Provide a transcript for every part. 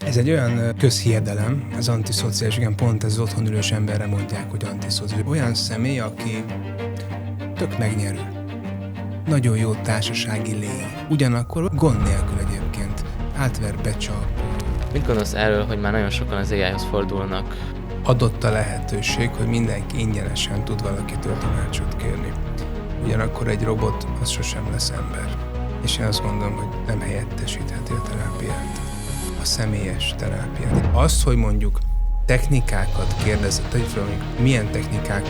Ez egy olyan közhiedelem, az antiszociális, igen, pont ez az otthon ülős emberre mondják, hogy antiszociális. Olyan személy, aki tök megnyerő. Nagyon jó társasági lény. Ugyanakkor gond nélkül egyébként. Átver, becsap. Mit gondolsz erről, hogy már nagyon sokan az AI-hoz fordulnak? Adott a lehetőség, hogy mindenki ingyenesen tud valakitől tanácsot kérni. Ugyanakkor egy robot az sosem lesz ember. És én azt gondolom, hogy nem helyettesítheti a terápiát. A személyes terápiát. Azt, hogy mondjuk technikákat kérdezett, hogy milyen technikák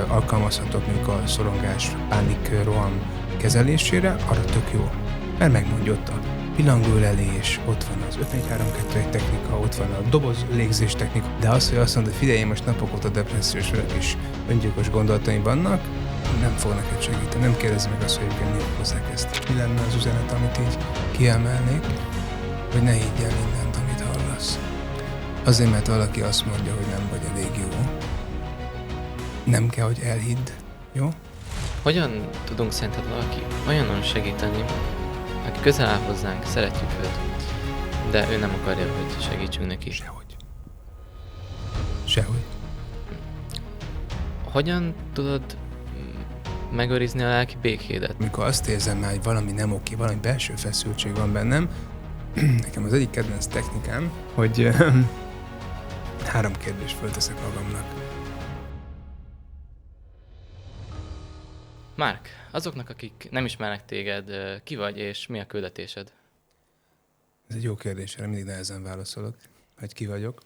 alkalmazhatók mondjuk a szorongás, pánik, roham kezelésére, arra tök jó. Mert megmondja ott a pillangólelés, ott van az 5-4-3-2-1 technika, ott van a doboz légzés technika, de az, hogy azt mondod, hogy figyelj, én most napok óta depressziós vagyok és öngyilkos gondolataim vannak, nem fog neked segíteni. Nem kérdezz meg azt, hogy miért hozzák ezt. Mi lenne az üzenet, amit így kiemelnék, hogy ne higgy el mindent, amit hallasz. Azért, mert valaki azt mondja, hogy nem vagy elég jó. Nem kell, hogy elhidd, jó? Hogyan tudunk szerinted valaki olyanon segíteni, aki közel áll hozzánk, szeretjük őt, de ő nem akarja, hogy segítsünk neki? Sehogy. Sehogy. Hogyan tudod megőrizni a lelki békédet? Mikor azt érzem már, hogy valami nem oké, valami belső feszültség van bennem, nekem az egyik kedvenc technikám, hogy 3 kérdést fölteszek magamnak. Márk, azoknak, akik nem ismernek téged, ki vagy és mi a küldetésed? Ez egy jó kérdés, erre mindig nehezen válaszolok, hogy ki vagyok.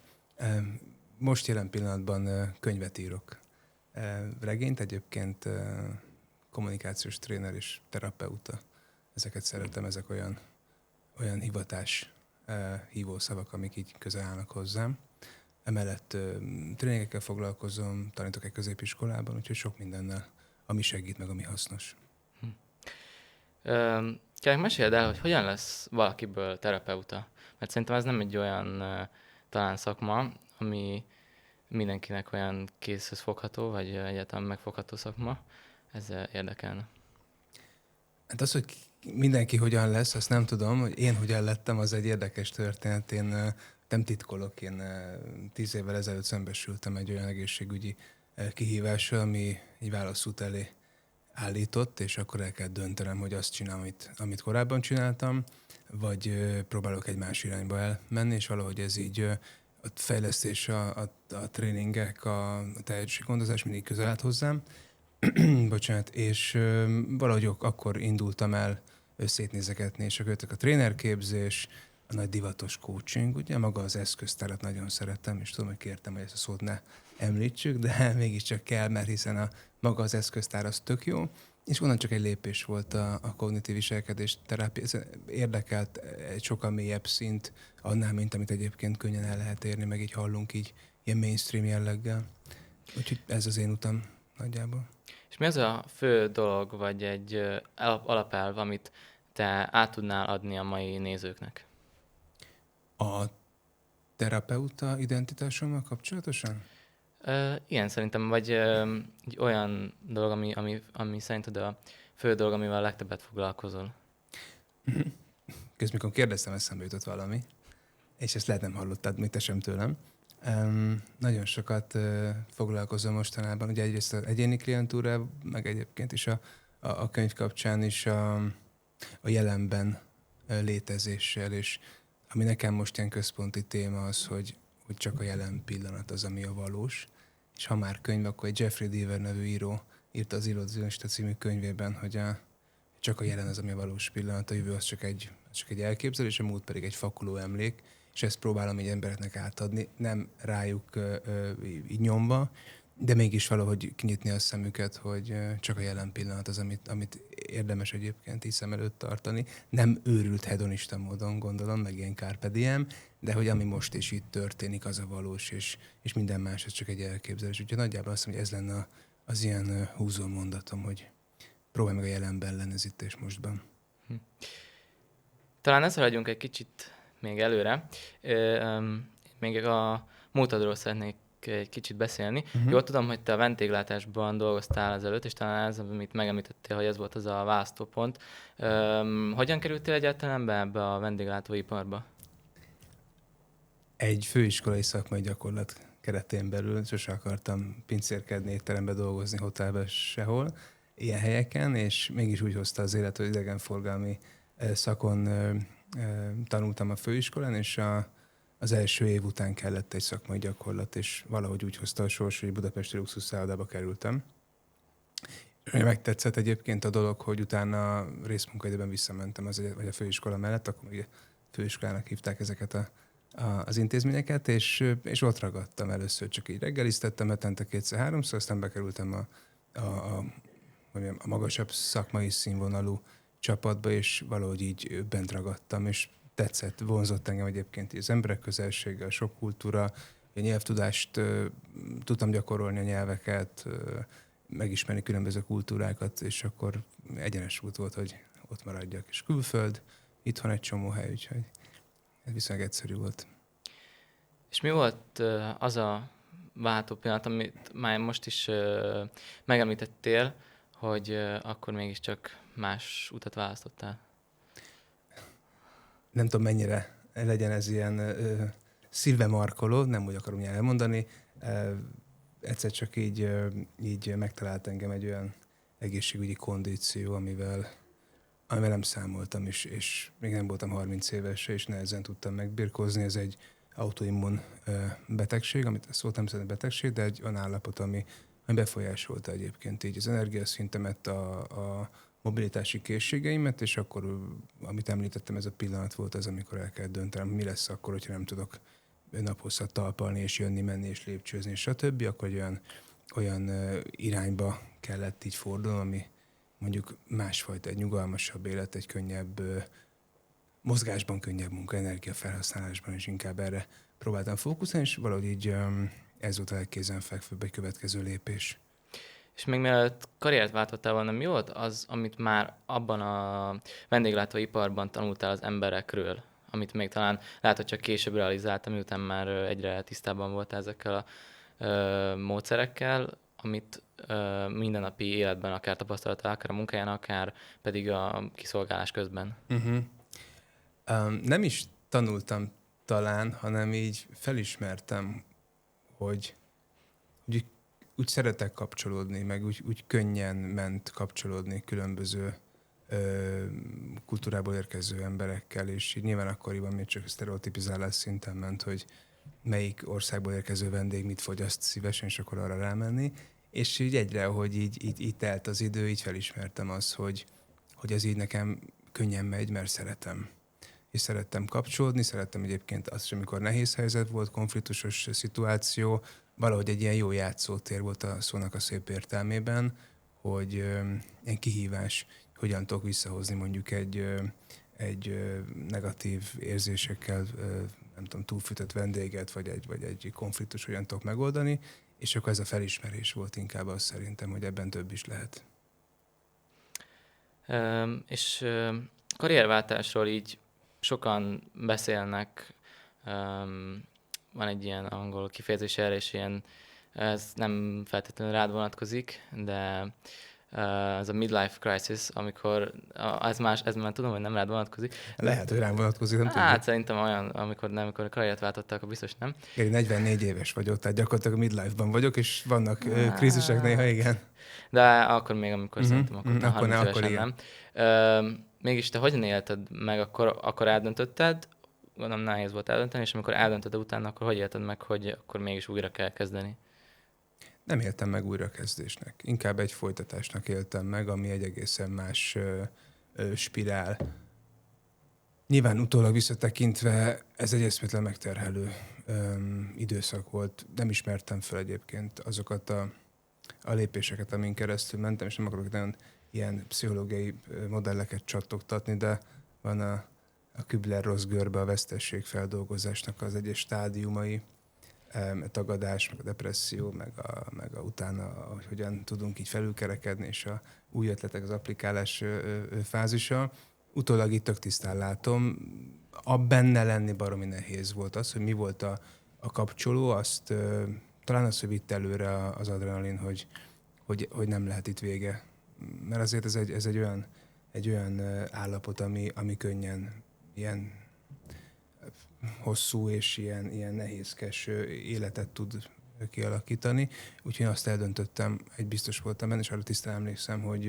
Most jelen pillanatban könyvet írok. Regényt egyébként kommunikációs tréner és terapeuta. Ezeket szeretem, ezek olyan hivatás hívó szavak, amik így közel állnak hozzám. Emellett tréningekkel foglalkozom, tanítok egy középiskolában, úgyhogy sok mindennel, ami segít, meg ami hasznos. Kérlek, meséld el, hogy hogyan lesz valakiből terapeuta? Mert szerintem ez nem egy olyan talán szakma, ami mindenkinek olyan készhez fogható, vagy egyáltalán megfogható szakma. Ez érdekelne. Hát az, hogy mindenki hogyan lesz, azt nem tudom, hogy én hogyan lettem, az egy érdekes történet. Én nem titkolok, én 10 évvel ezelőtt szembesültem egy olyan egészségügyi kihívással, ami egy válaszút elé állított, és akkor el kell döntenem, hogy azt csinálom, amit korábban csináltam, vagy próbálok egy más irányba elmenni, és valahogy ez így a fejlesztés, a tréningek, a tehetséggondozás mindig közel állt hozzám. Bocsánat, és valahogy akkor indultam el szétnézegetni, és akkor jöttek a trénerképzés, a nagy divatos coaching, ugye maga az eszköztárat nagyon szeretem, és tudom, hogy kértem, hogy ezt a szót ne említsük, de mégiscsak kell, mert hiszen maga az eszköztár az tök jó, és onnan csak egy lépés volt a kognitív viselkedés terápia. Ez érdekelt egy sokkal mélyebb szint annál, mint amit egyébként könnyen el lehet érni, meg így hallunk így ilyen mainstream jelleggel. Úgyhogy ez az én utam nagyjából. És mi az a fő dolog, vagy egy alapelv, amit te át tudnál adni a mai nézőknek? A terapeuta identitásommal kapcsolatosan? Igen, szerintem, vagy egy olyan dolog, ami szerinted a fő dolog, amivel a legtöbbet foglalkozol. Közben, mikor kérdeztem, eszembe jutott valami, és ezt lehet nem hallottad, még te sem tőlem. Nagyon sokat foglalkozom mostanában, ugye egyrészt az egyéni klientúra, meg egyébként is a könyv kapcsán is a jelenben létezéssel, és ami nekem most ilyen központi téma az, hogy csak a jelen pillanat az, ami a valós. És ha már könyv, akkor egy Jeffrey Deaver nevű író írta az Illúzionista című könyvében, hogy csak a jelen az, ami a valós pillanat, a jövő az csak egy elképzelés, a múlt pedig egy fakuló emlék, és ezt próbálom így embereknek átadni, nem rájuk így nyomva, de mégis valahogy kinyitni a szemüket, hogy csak a jelen pillanat az, amit érdemes egyébként így szem előtt tartani. Nem őrült hedonista módon gondolom, meg ilyen carpe diem, de hogy ami most és itt történik, az a valós, és minden más, ez csak egy elképzelés. Úgyhogy nagyjából azt mondom, hogy ez lenne az ilyen húzó mondatom, hogy próbálj meg a jelenben lenni az itt és mostban. Talán ne szaladjunk egy kicsit még előre. Még a múltadról szeretnék egy kicsit beszélni. Jól tudom, hogy te a vendéglátásban dolgoztál ezelőtt, és talán ez, amit megemlítettél, hogy ez volt az a választópont. Hogyan kerültél egyáltalán be ebbe a vendéglátóiparba? Egy főiskolai szakmai gyakorlat keretén belül sose akartam pincérkedni, étterembe dolgozni, hotelbe sehol, ilyen helyeken, és mégis úgy hozta az élet, hogy idegenforgalmi szakon tanultam a főiskolán, és az első év után kellett egy szakmai gyakorlat, és valahogy úgy hozta a sors, hogy budapesti luxusszállodába kerültem. Megtetszett egyébként a dolog, hogy utána részmunkaidőben visszamentem vagy a főiskola mellett, akkor ugye főiskolának hívták ezeket az intézményeket, és ott ragadtam először, csak így reggeliztettem hetente 2-3-szor, aztán bekerültem a magasabb szakmai színvonalú csapatba, és valahogy így bent ragadtam, és tetszett, vonzott engem egyébként az emberek közelsége, a sok kultúra, a nyelvtudást, tudtam gyakorolni a nyelveket, megismerni különböző kultúrákat, és akkor egyenes út volt, hogy ott maradjak. És külföld, itthon egy csomó hely, úgyhogy ez viszonylag egyszerű volt. És mi volt az a váltó pillanat, amit már most is megemlítettél, hogy akkor mégiscsak más utat választottál? Nem tudom, mennyire legyen ez ilyen szívbe markoló, nem úgy akarom elmondani. Egyszer csak így megtalált engem egy olyan egészségügyi kondíció, amivel nem számoltam, és még nem voltam 30 éves, és nehezen tudtam megbirkózni. Ez egy autoimmun betegség, amit szóval nem szeretem betegség, de egy olyan állapot, ami befolyásolta egyébként így az energiaszintemet, a mobilitási készségeimet, és akkor, amit említettem, ez a pillanat volt az, amikor el kell döntenem, mi lesz akkor, hogyha nem tudok naphosszat talpalni, és jönni, menni, és lépcsőzni, és stb., akkor egy olyan irányba kellett így fordulnom, ami mondjuk másfajta, egy nyugalmasabb élet, egy könnyebb mozgásban, könnyebb munka, energiafelhasználásban, és inkább erre próbáltam fókuszálni, és valahogy így ez volt a legkézenfekvőbb egy következő lépés. És még mielőtt karriert váltottál volna, mi volt az, amit már abban a vendéglátóiparban tanultál az emberekről, amit még talán lehet, hogy csak később realizáltam, miután már egyre tisztában voltál ezekkel a módszerekkel, amit mindennapi életben akár tapasztaltál, akár a munkáján, akár pedig a kiszolgálás közben. Nem is tanultam talán, hanem így felismertem, hogy úgy szeretek kapcsolódni, meg úgy könnyen ment kapcsolódni különböző kultúrából érkező emberekkel, és így nyilván akkoriban még csak sztereotipizálás szinten ment, hogy melyik országból érkező vendég mit fogyaszt szívesen, és akkor arra rámenni. És így egyre, hogy így telt az idő, így felismertem azt, hogy ez így nekem könnyen megy, mert szeretem. És szerettem kapcsolódni, szerettem egyébként azt, hogy amikor nehéz helyzet volt, konfliktusos szituáció, valahogy egy ilyen jó játszótér volt a szónak a szép értelmében, hogy ilyen kihívás, hogyan tudok visszahozni mondjuk egy negatív érzésekkel, nem tudom, túlfűtött vendéget, vagy egy konfliktus hogyan tudok megoldani, és akkor ez a felismerés volt inkább azt szerintem, hogy ebben több is lehet. És karrierváltásról így sokan beszélnek, van egy ilyen angol kifejezés erre, és ilyen, ez nem feltétlenül rád vonatkozik, de ez a midlife crisis, amikor, ez már tudom, hogy nem rád vonatkozik. Lehet, hogy rám vonatkozik, nem tudom. Hát szerintem olyan, amikor a karriert váltottak, akkor biztos nem. Én 44 éves vagyok, tehát gyakorlatilag a midlife-ban vagyok, és vannak krízisek néha, igen. De akkor még, amikor szerintem, akkor 30 évesen nem. Mégis te hogyan élted meg, akkor eldöntötted, gondolom nehéz volt eldönteni, és amikor eldöntöd utána, akkor hogy élted meg, hogy akkor mégis újra kell kezdeni? Nem éltem meg újrakezdésnek. Inkább egy folytatásnak éltem meg, ami egy egészen más spirál. Nyilván utólag visszatekintve ez egy eszméletlen megterhelő időszak volt. Nem ismertem fel egyébként azokat a lépéseket, amin keresztül mentem, és nem akarok nagyon ilyen pszichológiai modelleket csattogtatni, de van a Kübler-Ross görbe a vesztességfeldolgozásnak az egyes stádiumai, a tagadás, meg a depresszió, meg a utána, hogy hogyan tudunk így felülkerekedni, és a új ötletek, az applikálás fázisa. Utólag itt tök tisztán látom, a benne lenni baromi nehéz volt az, hogy mi volt a kapcsoló, azt talán az, hogy vitt előre az adrenalin, hogy nem lehet itt vége. Mert azért ez egy olyan állapot, ami könnyen ilyen hosszú és ilyen nehézkes életet tud kialakítani. Úgyhogy én azt eldöntöttem, biztos voltam benne, és arra tisztán emlékszem, hogy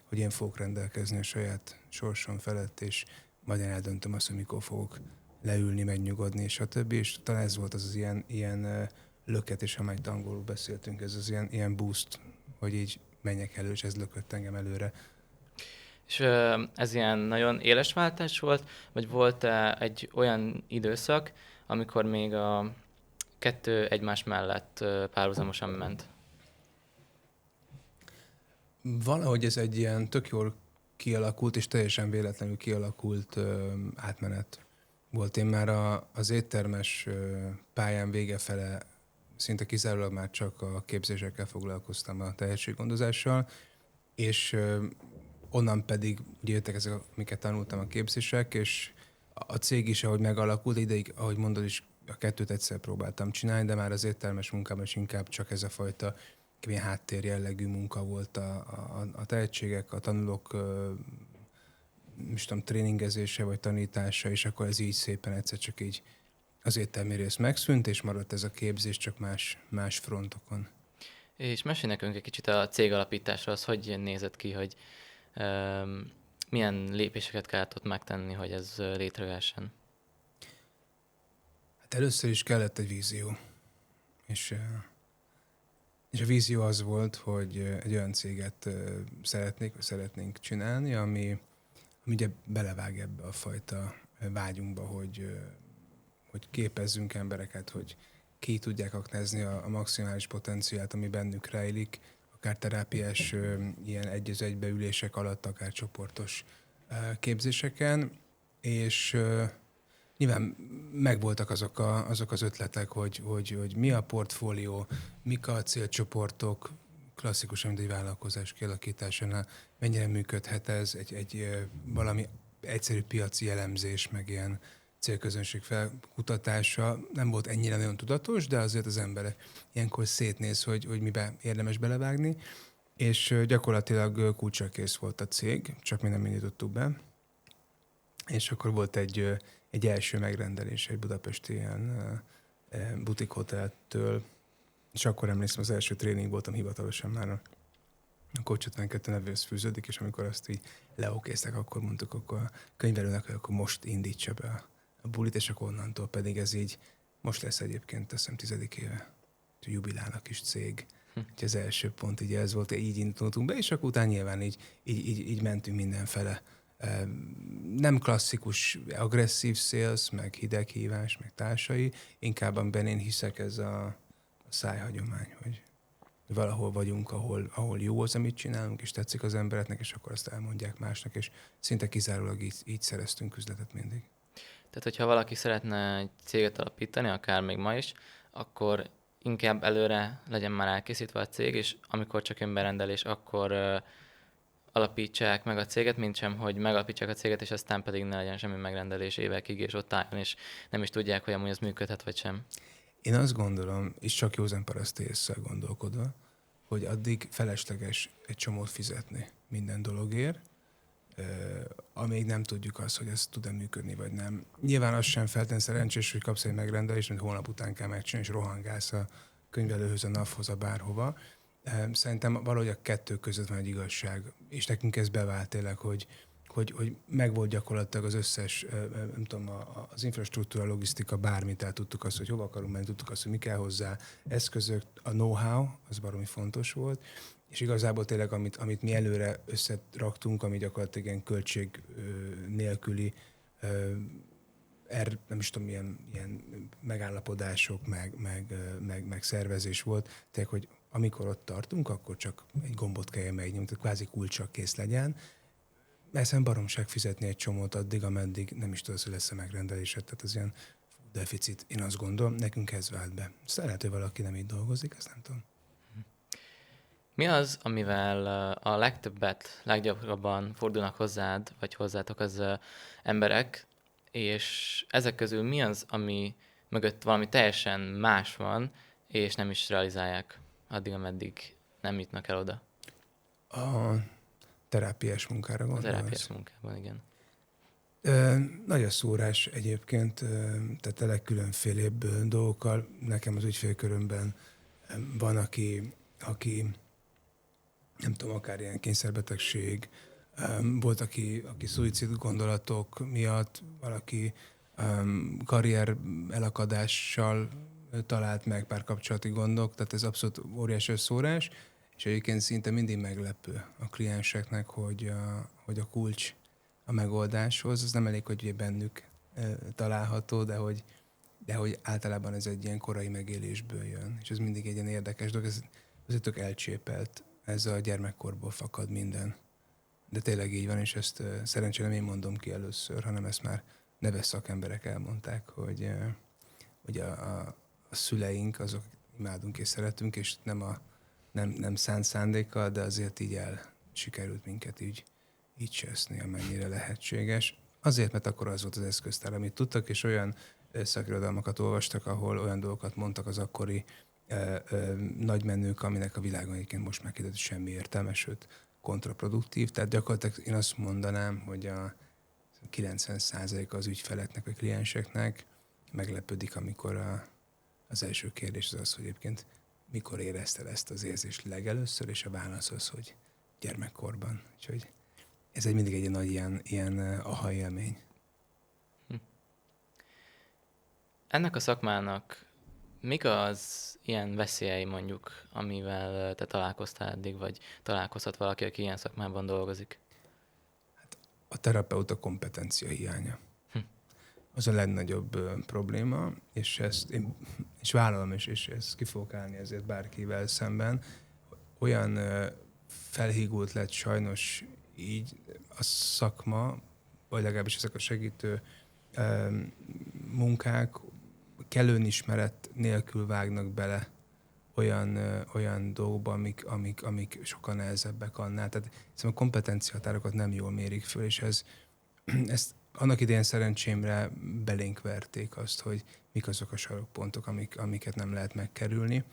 én fogok rendelkezni a saját sorsom felett, és majd én eldöntöm azt, hogy mikor fogok leülni, megnyugodni, és a többi, és talán ez volt az ilyen löket, és amelyet angolul beszéltünk, ez az ilyen boost, hogy így menjek elő, és ez lökött engem előre. És ez ilyen nagyon éles váltás volt, vagy volt egy olyan időszak, amikor még a kettő egymás mellett párhuzamosan ment? Valahogy ez egy ilyen tök jól kialakult, és teljesen véletlenül kialakult átmenet volt. Én már az éttermes pályán vége fele szinte kizárólag már csak a képzésekkel foglalkoztam, a tehetséggondozással, és onnan pedig ugye jöttek ezek, amiket tanultam a képzések, és a cég is, ahogy megalakult, ideig, ahogy mondod is, a kettőt egyszer próbáltam csinálni, de már az éttermes munkában is inkább csak ez a fajta ilyen háttér jellegű munka volt a tehetségek, a tanulók tréningezése vagy tanítása, és akkor ez így szépen egyszer csak így az éttermi rész megszűnt, és maradt ez a képzés csak más frontokon. És mesélj nekünk egy kicsit a cég alapításról, az hogy nézett ki, hogy milyen lépéseket kellett ott megtenni, hogy ez létrejöhessen? Hát először is kellett egy vízió, és a vízió az volt, hogy egy olyan céget szeretnénk csinálni, ami ugye belevág ebbe a fajta vágyunkba, hogy képezzünk embereket, hogy ki tudják aknázni a maximális potenciált, ami bennük rejlik, akár terápiás ilyen egy-az-egybe ülések alatt, akár csoportos képzéseken, és nyilván megvoltak azok az ötletek, hogy mi a portfólió, mik a célcsoportok, klasszikusan, mint egy vállalkozás kialakításánál, mennyire működhet ez, egy valami egyszerű piaci elemzés, meg ilyen célközönség felkutatása nem volt ennyire nagyon tudatos, de azért az emberek ilyenkor szétnéz, hogy mibe érdemes belevágni, és gyakorlatilag kulcsra kész volt a cég, csak mi nem indítottuk be. És akkor volt egy első megrendelés egy budapesti ilyen butik hoteltől, és akkor emlékszem, az első tréning voltam hivatalosan már a Coach 52 nevéhez fűződik, és amikor azt így leokéztek, akkor mondtuk akkor a könyvelőnek, hogy akkor most indítsa be a bulit, és akkor onnantól pedig ez így, most lesz egyébként, azt hiszem 10. éve, jubilál a kis cég. Úgyhogy az első pont így ez volt, így indultunk be, és akkor utána nyilván így mentünk mindenfele. Nem klasszikus, agresszív sales, meg hideghívás, meg társai, inkább amiben én hiszek ez a szájhagyomány, hogy valahol vagyunk, ahol jó az, amit csinálunk, és tetszik az embereknek, és akkor azt elmondják másnak, és szinte kizárólag így szereztünk üzletet mindig. Tehát, hogyha valaki szeretne egy céget alapítani, akár még ma is, akkor inkább előre legyen már elkészítve a cég, és amikor csak jön berendelés, akkor alapítsák meg a céget, mint sem, hogy megalapítsák a céget, és aztán pedig ne legyen semmi megrendelés évekig, és ott álljon, és nem is tudják, hogy amúgy ez működhet, vagy sem. Én azt gondolom, és csak józan paraszti ésszel gondolkodva, hogy addig felesleges egy csomót fizetni minden dologért, amíg nem tudjuk azt, hogy ez tud-e működni, vagy nem. Nyilván az sem feltétlenül szerencsés, hogy kapsz egy megrendelést, mint hónap után kell megcsinálni, és rohangálsz a könyvelőhöz, a NAV-hoz, a bárhova. Szerintem valahogy a kettő között van egy igazság, és nekünk ez bevált tényleg, hogy megvolt gyakorlatilag az összes, nem tudom, az infrastruktúra, logisztika, bármit el tudtuk azt, hogy hova akarunk menni, tudtuk azt, hogy mi kell hozzá, eszközök, a know-how, az baromi fontos volt, és igazából tényleg, amit mi előre összeraktunk, ami gyakorlatilag ilyen költség nélküli, nem is tudom, ilyen megállapodások, meg szervezés volt, tehát, hogy amikor ott tartunk, akkor csak egy gombot kell megnyomni, tehát kvázi kulcsa kész legyen. Ezen baromság fizetni egy csomót addig, ameddig nem is tudsz, hogy lesz a megrendelésed, tehát az ilyen deficit, én azt gondolom, nekünk ez vált be. Aztán lehet, hogy valaki nem így dolgozik, azt nem tudom. Mi az, amivel a leggyakrabban fordulnak hozzád, vagy hozzátok az emberek, és ezek közül mi az, ami mögött valami teljesen más van, és nem is realizálják addig, ameddig nem jutnak el oda? A terápiás munkára A gondolsz? terápiás munkában, igen. Nagy a szórás egyébként, tehát a legkülönfélébb dolgokkal. Nekem az ügyfélkörömben van, aki nem tudom, akár ilyen kényszerbetegség, volt, aki szuicid gondolatok miatt, valaki karrier elakadással talált meg párkapcsolati gondok, tehát ez abszolút óriási szórás, és egyébként szinte mindig meglepő a klienseknek, hogy a kulcs a megoldáshoz, az nem elég, hogy ugye bennük található, de hogy általában ez egy ilyen korai megélésből jön, és ez mindig egy ilyen érdekes dolog, ez azért tök elcsépelt, ez a gyermekkorból fakad minden. De tényleg így van, és ezt szerencsére nem én mondom ki először, hanem ezt már neves szakemberek elmondták, hogy a szüleink, azok imádunk és szeretünk, és nem szánt szándékkal, de azért így sikerült minket így cseszni, amennyire lehetséges. Azért, mert akkor az volt az eszköztár, amit tudtak, és olyan szakirodalmakat olvastak, ahol olyan dolgokat mondtak az akkori nagymenők, aminek a világon egyébként most már kiderült, semmi értelme, sőt kontraproduktív. Tehát gyakorlatilag én azt mondanám, hogy a 90% az ügyfeleknek, vagy klienseknek meglepődik, amikor az első kérdés az, hogy egyébként mikor érezted ezt az érzést legelőször, és a válasz az, hogy gyermekkorban. Úgyhogy ez mindig egy nagy ilyen aha élmény. Ennek a szakmának mik az ilyen veszélyei mondjuk, amivel te találkoztál eddig, vagy találkozhat valaki, aki ilyen szakmában dolgozik? A terapeuta kompetencia hiánya. Az a legnagyobb probléma, és ezt én is vállalom, és ezt ki fogok állni ezért bárkivel szemben. Olyan felhígult lett sajnos így a szakma, vagy legalábbis ezek a segítő munkák kellőn ismeret nélkül vágnak bele olyan dolgokba, amik sokkal nehezebbek annál. Tehát a kompetenciahatárokat nem jól mérik föl, és ezt annak idején szerencsémre belénk verték azt, hogy mik azok a sarokpontok, amiket nem lehet megkerülni.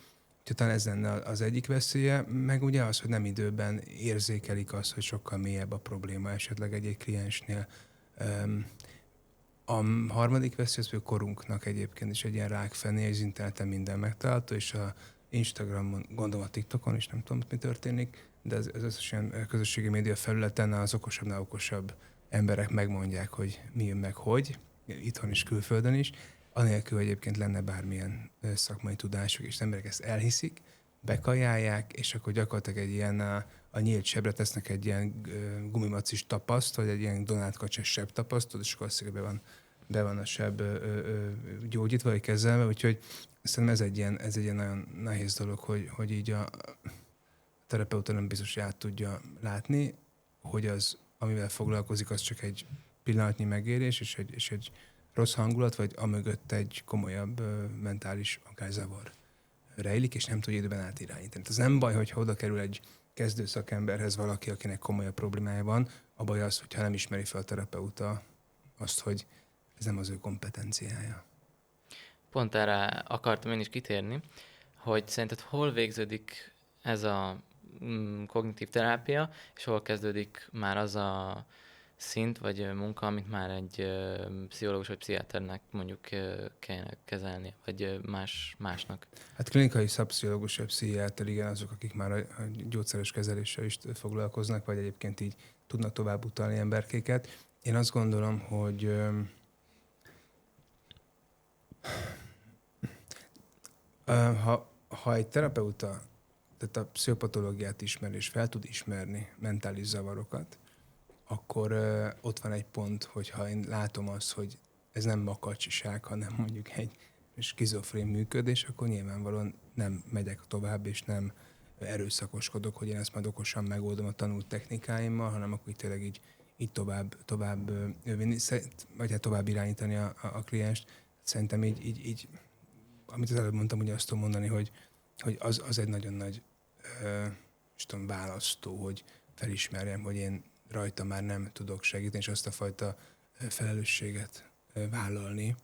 Úgyhogy talán ez lenne az egyik veszélye, meg ugye az, hogy nem időben érzékelik azt, hogy sokkal mélyebb a probléma esetleg egy kliensnél. A harmadik veszély az, hogy korunknak egyébként is egy ilyen rákfené, az interneten minden megtalálható, és a Instagramon, gondolom a TikTokon is, nem tudom, mi történik, de az összes ilyen közösségi média felületen az okosabbnál okosabb emberek megmondják, hogy mi jön meg hogy, itthon is, külföldön is, anélkül, hogy egyébként lenne bármilyen szakmai tudásuk, és az emberek ezt elhiszik, bekajálják, és akkor gyakorlatilag egy ilyen a nyílt sebre tesznek egy ilyen gumimacis tapaszt, vagy egy ilyen Donát kacses seb tapasztot, és akkor azt be van a seb gyógyítva, vagy kezelve, úgyhogy szerintem ez egy ilyen nagyon nehéz dolog, hogy így a terapeuta nem biztos, hogy át tudja látni, hogy az, amivel foglalkozik, az csak egy pillanatnyi megérés, és egy rossz hangulat, vagy amögött egy komolyabb mentális akár zavar rejlik, és nem tudja időben átirányítani. Ez nem baj, hogyha oda kerül egy kezdő szakemberhez valaki, akinek komolyabb problémája van, a baj az, hogyha nem ismeri fel a terapeuta azt, hogy ez nem az ő kompetenciája. Pont erre akartam én is kitérni, hogy szerinted hol végződik ez a kognitív terápia, és hol kezdődik már az a szint vagy munka, amit már egy pszichológus vagy pszichiáternek mondjuk kellene kezelni, vagy másnak? Hát klinikai szakpszichológus vagy pszichiáter, igen, azok, akik már a gyógyszeres kezeléssel is foglalkoznak, vagy egyébként így tudnak tovább utalni emberkéket. Én azt gondolom, hogy ha egy terapeuta, tehát a pszichopatológiát ismer, és fel tud ismerni mentális zavarokat, akkor ott van egy pont, hogyha én látom azt, hogy ez nem makacsiság, hanem mondjuk egy skizofrén működés, akkor nyilvánvalóan nem megyek tovább, és nem erőszakoskodok, hogy én ezt majd okosan megoldom a tanult technikáimmal, hanem akkor így tényleg így tovább vinni, vagy hát tovább irányítani a klienst. Szerintem így amit az előbb mondtam, ugye azt tudom mondani, hogy az egy nagyon nagy választó, hogy felismerjem, hogy én rajta már nem tudok segíteni, és azt a fajta felelősséget vállalni,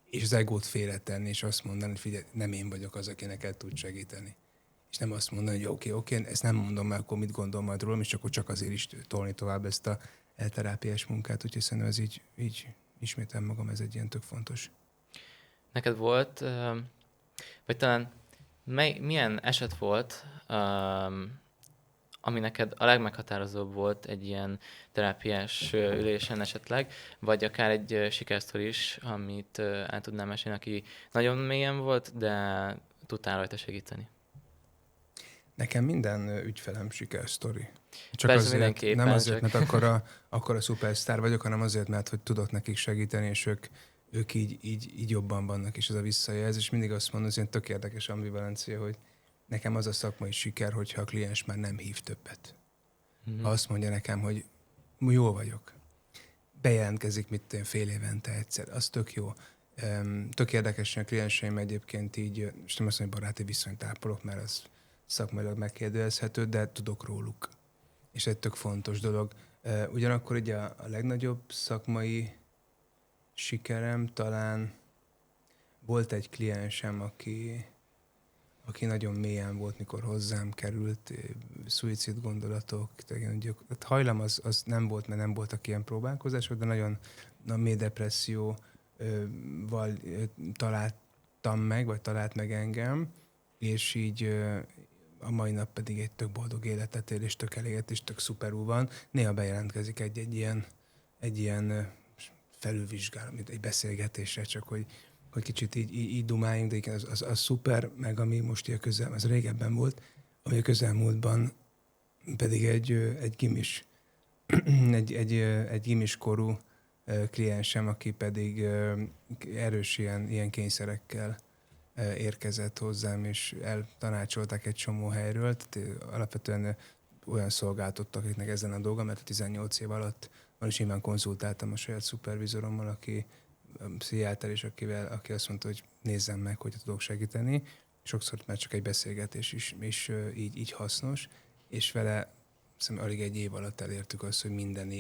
és az egót félretenni, és azt mondani, hogy figyelj, nem én vagyok az, aki neked tud segíteni. És nem azt mondani, hogy oké, ezt nem mondom, mert akkor mit gondol majd rólam, és akkor csak azért is tolni tovább ezt elterápiás munkát, úgyhogy szerintem ez így ismétem magam, ez egy ilyen tök fontos. Neked volt, vagy talán milyen eset volt, ami neked a legmeghatározóbb volt egy ilyen terápiás ülésen esetleg, vagy akár egy sikersztori is, amit el tudnám mesélni, aki nagyon mélyen volt, de tudtál rajta segíteni. Nekem minden ügyfelem sikersztori. Csak Persze azért, mindenképpen, nem azért, csak... mert akkora szupersztár vagyok, hanem azért, mert hogy tudok nekik segíteni, és ők így jobban vannak, és ez a visszajelzés. Mindig azt mondom, hogy ez tök érdekes ambivalencia, hogy nekem az a szakmai siker, hogyha a kliens már nem hív többet. Ha azt mondja nekem, hogy jó vagyok, bejelentkezik fél évente egyszer, az tök jó. Tök érdekes, hogy a klienseim egyébként így, és nem azt mondom, hogy baráti viszonyt ápolok, mert az szakmailag megkérdőjelezhető, de tudok róluk. És egy tök fontos dolog. Ugyanakkor ugye a legnagyobb szakmai sikerem talán volt egy kliensem, aki nagyon mélyen volt, mikor hozzám került, szuicid gondolatok, tehát hajlam az nem volt, mert nem voltak ilyen próbálkozások, de nagyon mély depresszióval találtam meg, vagy talált meg engem, és így a mai nap pedig egy tök boldog életet él, és tök elégett, és tök szuperul van. Néha bejelentkezik egy ilyen felülvizsgálom, mint egy beszélgetésre, csak hogy kicsit így dumáljunk, de igen, az szuper, meg ami most ilyen ez régebben volt, ami a közelmúltban pedig egy gimis, egy gimis korú kliensem, aki pedig erős ilyen kényszerekkel érkezett hozzám, és eltanácsolták egy csomó helyről. Tehát alapvetően olyan szolgáltattak, akiknek ezen a dolga, mert a 18 év alatt van is nyilván konzultáltam a saját szupervizorommal, aki pszichiáter, és aki azt mondta, hogy nézzem meg, hogy tudok segíteni. Sokszor már csak egy beszélgetés is így hasznos, és vele szerintem alig egy év alatt elértük azt, hogy minden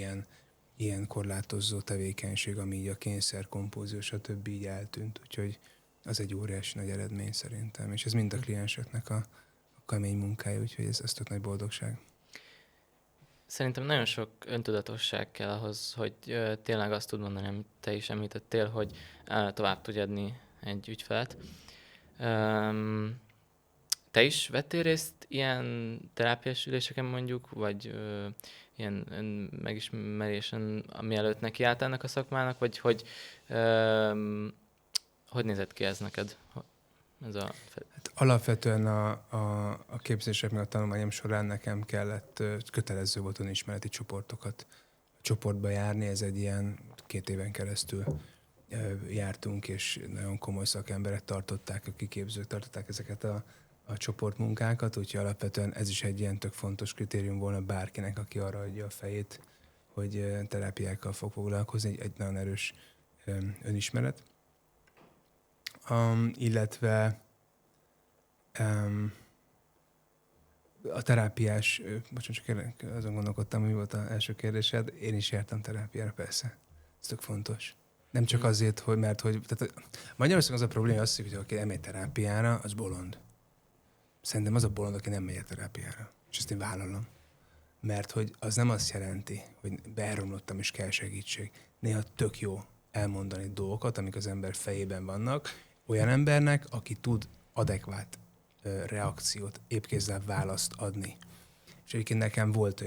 ilyen korlátozó tevékenység, ami így a kényszer, kompulzió, stb. Így eltűnt. Úgyhogy az egy óriási nagy eredmény szerintem, és ez mind a klienseknek a kemény munkája, úgyhogy ez tök nagy boldogság. Szerintem nagyon sok öntudatosság kell ahhoz, hogy tényleg azt tud mondani, amit te is említettél, hogy tovább tudj adni egy ügyfelet. Te is vettél részt ilyen terápiás üléseken mondjuk, vagy ilyen megismerésen, mielőtt nekiálltál ennek a szakmának, vagy hogy nézett ki ez neked? Hát alapvetően a képzések meg a tanulmányom során nekem kellett, kötelező volt önismereti csoportokat csoportba járni, ez egy ilyen 2 éven keresztül jártunk, és nagyon komoly szakemberek tartották, a kiképzők tartották ezeket a csoportmunkákat, úgyhogy alapvetően ez is egy ilyen tök fontos kritérium volna bárkinek, aki arra adja a fejét, hogy terápiákkal fog foglalkozni, egy nagyon erős önismeret. Illetve a terápiás, bocsánat, csak azon gondolkodtam, mi volt az első kérdésed, én is jártam terápiára, persze. Ez tök fontos. Nem csak azért, mert tehát Magyarországon az a probléma, hogy aki nem megy terápiára, az bolond. Szerintem az a bolond, aki nem megy terápiára. És ezt én vállalom. Mert hogy az nem azt jelenti, hogy beelromlottam és kell segítség. Néha tök jó elmondani dolgokat, amik az ember fejében vannak, olyan embernek, aki tud adekvát reakciót, épkézzel választ adni. És egyébként nekem volt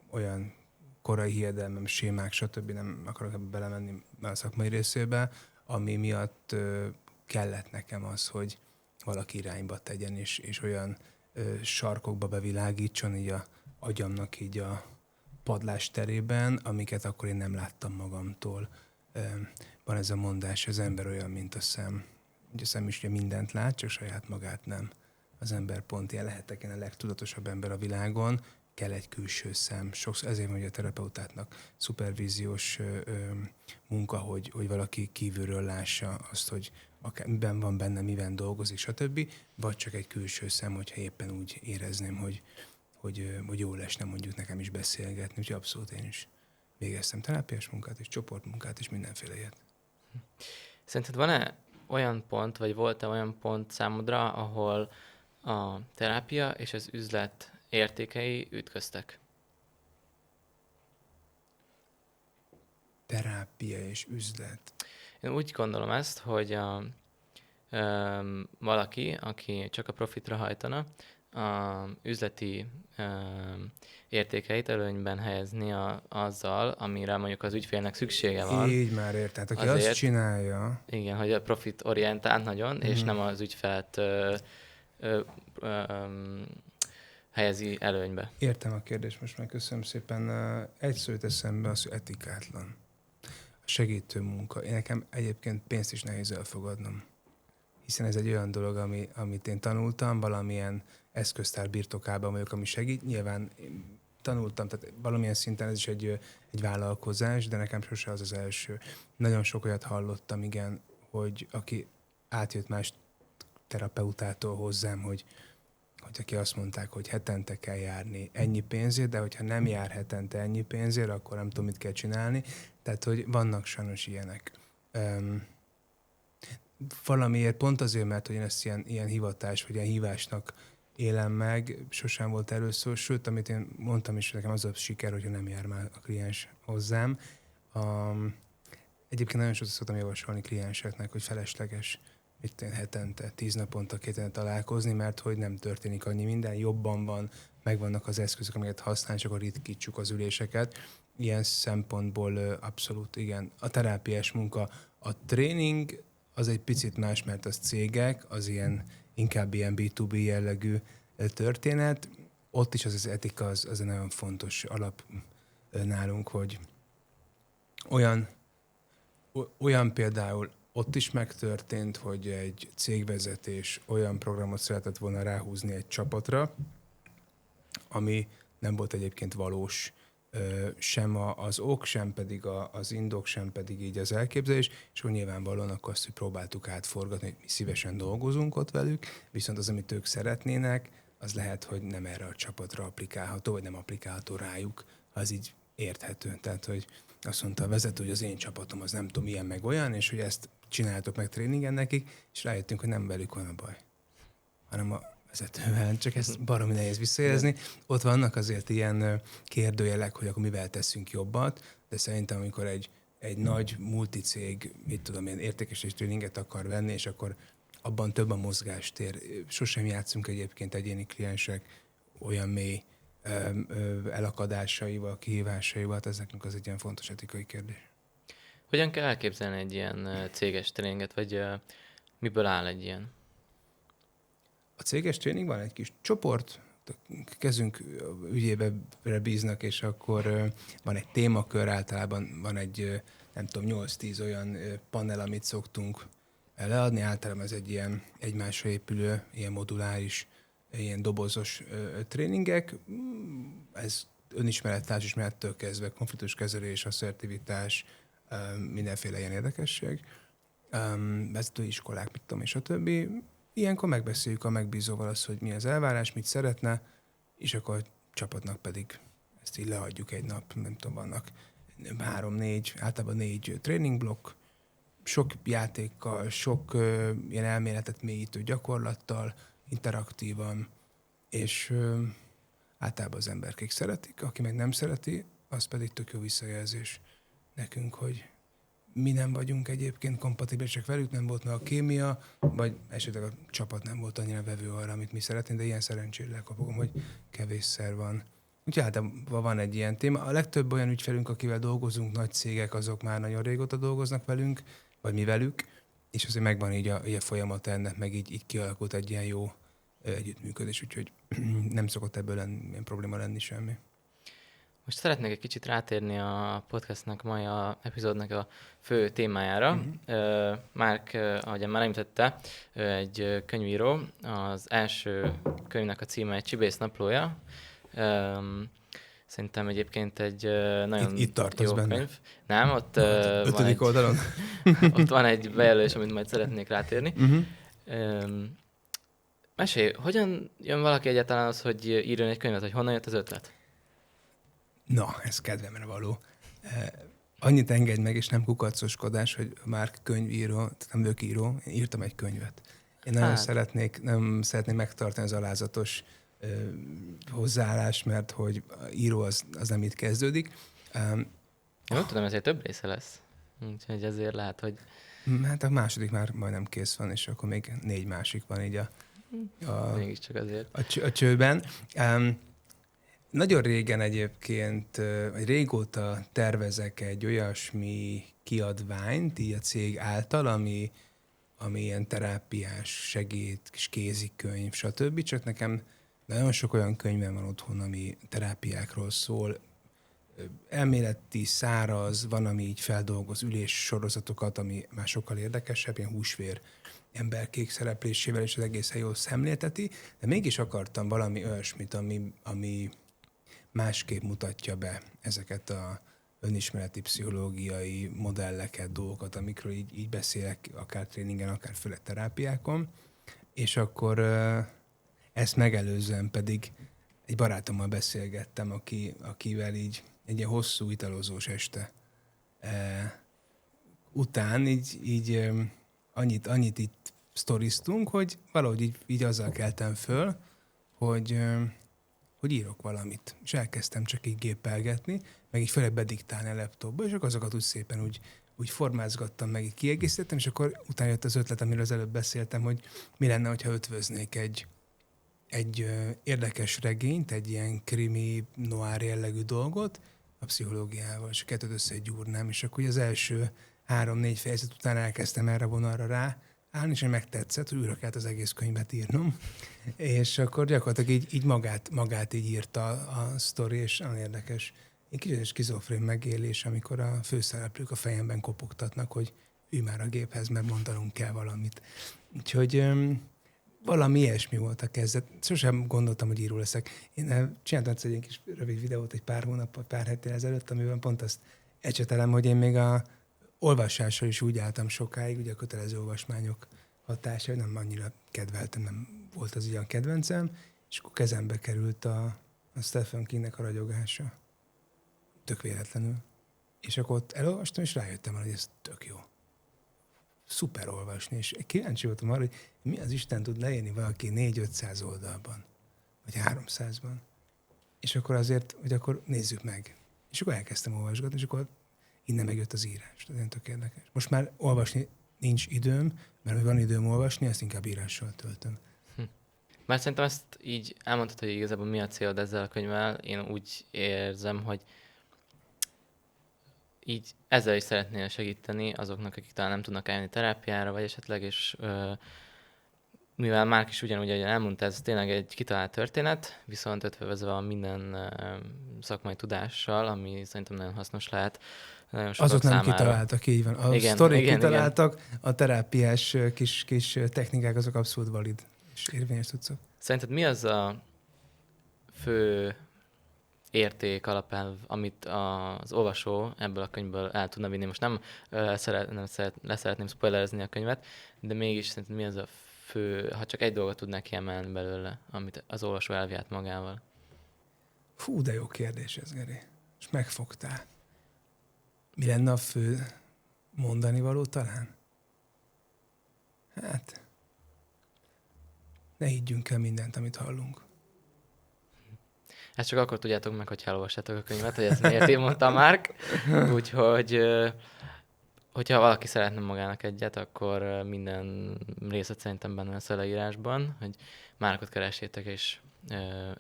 olyan korai hiedelmem, sémák, stb. Nem akarok ebbe belemenni a szakmai részébe, ami miatt kellett nekem az, hogy valaki irányba tegyen, és olyan sarkokba bevilágítson így a agyamnak így a padlás terében, amiket akkor én nem láttam magamtól. Van ez a mondás, az ember olyan, mint a szem. Ugye a szem is ugye mindent lát, csak saját magát nem. Az ember pont ilyen, lehetek én a legtudatosabb ember a világon, kell egy külső szem. Sokszor ezért mondja a terapeutáknak szupervíziós munka, hogy valaki kívülről lássa azt, hogy miben van benne, miben dolgozik, stb. Vagy csak egy külső szem, hogyha éppen úgy érezném, hogy jó lesne mondjuk nekem is beszélgetni. Úgyhogy abszolút én is végeztem terápiás munkát, és csoportmunkát, és mindenféle ilyet. Szerinted van-e olyan pont, vagy volt-e olyan pont számodra, ahol a terápia és az üzlet értékei ütköztek? terápia és üzlet? Én úgy gondolom ezt, hogy valaki, aki csak a profitra hajtana, a üzleti értékeit előnyben helyezni azzal, amire mondjuk az ügyfélnek szüksége van. Így már érted. Aki Azért, azt csinálja... Igen, hogy a profit orientált nagyon, és nem az ügyfelet helyezi előnybe. Értem a kérdést, most már köszönöm szépen. Egy szó jut eszembe, az, hogy etikátlan. A segítő munka. Én nekem egyébként pénzt is nehéz elfogadnom. Hiszen ez egy olyan dolog, amit én tanultam, valamilyen eszköztár birtokában vagyok, ami segít. Nyilván én tanultam, tehát valamilyen szinten ez is egy vállalkozás, de nekem sose az az első. Nagyon sok olyat hallottam, igen, hogy aki átjött más terapeutától hozzám, hogy aki azt mondták, hogy hetente kell járni ennyi pénzért, de hogyha nem jár hetente ennyi pénzért, akkor nem tudom, mit kell csinálni. Tehát, hogy vannak sajnos ilyenek. Valamiért, pont azért, mert hogy én ezt ilyen hivatás, vagy ilyen hívásnak élem meg, sosem volt először, sőt, amit én mondtam is, nekem az a siker, hogyha nem jár már a kliens hozzám. Egyébként nagyon sokszor szoktam javasolni klienseknek, hogy felesleges hetente, 10 naponta, 2 hetente találkozni, mert hogy nem történik annyi minden, jobban van, megvannak az eszközök, amiket használni, csak akkor ritkítsuk az üléseket. Ilyen szempontból abszolút igen. A terápiás munka, a tréning az egy picit más, mert az cégek, az inkább ilyen B2B jellegű történet. Ott is az etika az egy nagyon fontos alap nálunk, hogy olyan például ott is megtörtént, hogy egy cégvezetés olyan programot szeretett volna ráhúzni egy csapatra, ami nem volt egyébként valós, sem az ok, sem pedig az indok, sem pedig így az elképzelés, és úgy nyilvánvalóan akkor azt, hogy próbáltuk átforgatni, hogy mi szívesen dolgozunk ott velük, viszont az, amit ők szeretnének, az lehet, hogy nem erre a csapatra applikálható, vagy nem applikálható rájuk, az így érthető. Tehát, hogy azt mondta a vezető, hogy az én csapatom az nem tudom, ilyen meg olyan, és hogy ezt csináltok meg tréningen nekik, és rájöttünk, hogy nem velük van a baj, hanem a vezetővel. Csak ezt baromi nehéz visszajelzni. Ott vannak azért ilyen kérdőjelek, hogy akkor mivel teszünk jobbat, de szerintem amikor egy nagy multicég, mit tudom én, értékesítés tréninget akar venni, és akkor abban több a mozgástér. Sosem játszunk egyébként egyéni kliensek olyan mély elakadásaival, kihívásaival, ez nekünk az egy ilyen fontos etikai kérdés. Hogyan kell elképzelni egy ilyen céges tréninget, vagy miből áll egy ilyen? A céges tréningban egy kis csoport, kezünk ügyébe bíznak, és akkor van egy témakör, általában van egy, nem tudom, 8-10 olyan panel, amit szoktunk leadni. Általában ez egy ilyen egymásra épülő, ilyen moduláris, ilyen dobozos tréningek. Ez önismeret, társismerettől kezdve, konfliktuskezelés, asszertivitás, mindenféle ilyen érdekesség. Vezetőiskolák, mit tudom, és a többi. Ilyenkor megbeszéljük a megbízóval azt, hogy mi az elvárás, mit szeretne, és akkor a csapatnak pedig ezt így leadjuk egy nap, nem tudom, vannak 3-4, általában 4 tréningblokk, sok játékkal, sok ilyen elméletet mélyítő gyakorlattal, interaktívan, és általában az emberkék szeretik, aki meg nem szereti, az pedig tök jó visszajelzés nekünk, hogy mi nem vagyunk egyébként kompatibilisek velük, nem volt meg a kémia, vagy esetleg a csapat nem volt annyira vevő arra, amit mi szeretnénk, de ilyen szerencsére kapogom, hogy kevésszer van. Úgyhogy általában van egy ilyen téma. A legtöbb olyan ügyfelünk, akivel dolgozunk, nagy cégek, azok már nagyon régóta dolgoznak velünk, vagy mi velük, és azért megvan így a folyamat ennek, meg így kialakult egy ilyen jó együttműködés, úgyhogy nem szokott ebből ilyen probléma lenni semmi. Most szeretnék egy kicsit rátérni a podcastnak, mai a epizódnak a fő témájára. Márk, ahogyan már említette, egy könyvíró. Az első könyvnek a címe egy Csibész naplója. Szerintem egyébként egy nagyon itt tartasz jó benne. könyv. Nem, ott van egy oldalon. ott van egy bejelölés, amit majd szeretnék rátérni. Mesélj, hogyan jön valaki egyáltalán az, hogy írjon egy könyvet, hogy honnan jött az ötlet? Na, ez kedvemre való. Annyit engedj meg, és nem kukacoskodás, hogy Márk könyvíró, tehát nem vagyok író, én írtam egy könyvet. Én nagyon szeretnék megtartani az alázatos hozzáállás, mert hogy író az nem itt kezdődik. Én úgy tudom, ezért több része lesz. Úgyhogy ezért lehet, hogy... Hát a második már majdnem kész van, és akkor még 4 másik van így Mégiscsak azért. a csőben. Nagyon régen egyébként, vagy régóta tervezek egy olyasmi kiadványt, így a cég által, ami ilyen terápiás segít, kis kézikönyv, stb. Csak nekem nagyon sok olyan könyvem van otthon, ami terápiákról szól. Elméleti, száraz, van, ami így feldolgoz ülés sorozatokat, ami már sokkal érdekesebb, ilyen húsvér emberkék szereplésével, és az egészen jól szemlélteti, de mégis akartam valami olyasmit, ami másképp mutatja be ezeket a önismereti pszichológiai modelleket, dolgokat, amikről így beszélek, akár tréningen, akár főleg terápiákon, és akkor ezt megelőzően pedig egy barátommal beszélgettem, akivel így egy ilyen hosszú italozós este után így annyit itt sztoriztunk, hogy valahogy így azzal keltem föl, hogy írok valamit. És elkezdtem csak így gépelgetni, meg így főleg bediktálni a laptopba, és akkor azokat úgy szépen úgy formázgattam, meg így kiegészítettem, és akkor utána jött az ötlet, amiről az előbb beszéltem, hogy mi lenne, hogyha ötvöznék egy érdekes regényt, egy ilyen krimi, noir jellegű dolgot a pszichológiával, és a kettőt összegyúrnám, és akkor az első 3-4 fejezet után elkezdtem erre vonalra rá állni, és megtetszett, hogy újra kellett az egész könyvet írnom. És akkor gyakorlatilag így magát így írta a sztori, és nagyon érdekes. Egy kicsit skizofrén megélés, amikor a főszereplők a fejemben kopogtatnak, hogy ülj már a géphez, mert mondanunk kell valamit. Úgyhogy valami ilyesmi volt a kezdet. Sosem gondoltam, hogy író leszek. Én csináltam egy kis rövid videót egy pár héttel ezelőtt, amiben pont azt ecsetelem, hogy én még a olvasással is úgy álltam sokáig, ugye a kötelező olvasmányok hatása, nem annyira kedveltem, nem volt az ilyen kedvencem, és akkor kezembe került a Stephen Kingnek a Ragyogása. Tök véletlenül. És akkor ott elolvastam, és rájöttem arra, hogy ez tök jó. Szuper olvasni, és kíváncsi voltam arra, hogy mi az Isten tud leírni valaki 400-500 oldalban, vagy 300-ban. És akkor azért, hogy akkor nézzük meg. És akkor elkezdtem olvasgatni, és akkor innen megjött az írás. Ez tök érdekes. Most már olvasni nincs időm, mert hogy van időm olvasni, ezt inkább írással töltöm. Már szerintem ezt így elmondtad, hogy igazából mi a célod ezzel a könyvvel. Én úgy érzem, hogy így ezzel is szeretnél segíteni azoknak, akik talán nem tudnak eljönni terápiára, vagy esetleg, és mivel Márk is ugyanúgy, ahogy elmondta, ez tényleg egy kitalált történet, viszont ötvövezve van minden szakmai tudással, ami szerintem nagyon hasznos lehet. Azok nem kitaláltak, így van. A sztorik kitaláltak, igen. A terápiás kis technikák azok abszolút valid és érvényes tudszak. Szerinted mi az a fő érték, alapelv, amit az olvasó ebből a könyvből el tudna vinni? Most nem szeretném spoilerezni a könyvet, de mégis szerintem mi az a fő, ha csak egy dolgot tudnák kiemelni belőle, amit az olvasó elvihet magával? Fú, de jó kérdés ez, Geri. És megfogtál. Mi lenne a fő mondani való talán? Hát, ne higgyünk el mindent, amit hallunk. Ezt csak akkor tudjátok meg, hogyha elolvassátok a könyvet, hogy ezt miért én mondtam Márk. Úgyhogy, hogyha valaki szeretne magának egyet, akkor minden részlet szerintem benne lesz a leírásban, hogy Márkot keressétek, és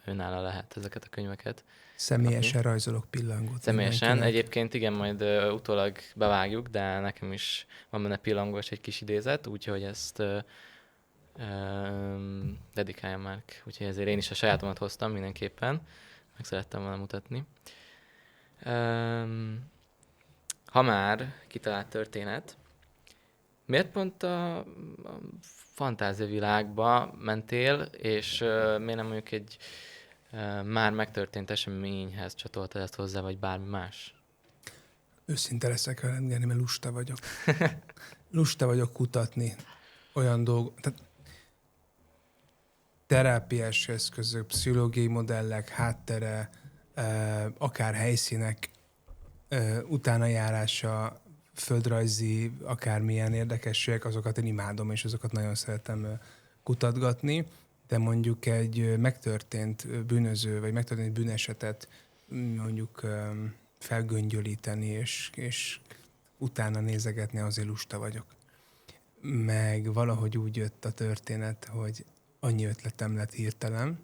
önálló lehet ezeket a könyveket. Személyesen rajzolok pillangót. Személyesen. Egyébként igen, majd utólag bevágjuk, de nekem is van benne pillangós egy kis idézet, úgyhogy ezt dedikáljam már. Úgyhogy ezért én is a sajátomat hoztam mindenképpen. Meg szerettem volna mutatni. Ha már kitalált történet, miért pont a fantázia világba mentél, és miért nem mondjuk egy már megtörtént eseményhez csatoltad ezt hozzá, vagy bármi más? Őszinte leszek veled, Geri, mert lusta vagyok. Lusta vagyok kutatni olyan dolgok. Tehát terápiás eszközök, pszichológiai modellek, háttere, akár helyszínek, utánajárása, földrajzi, akármilyen érdekességek, azokat én imádom, és azokat nagyon szeretem kutatgatni, de mondjuk egy megtörtént bűnöző, vagy megtörtént bűnesetet mondjuk felgöngyölíteni, és utána nézegetni, azért lusta vagyok. Meg valahogy úgy jött a történet, hogy annyi ötletem lett hirtelen,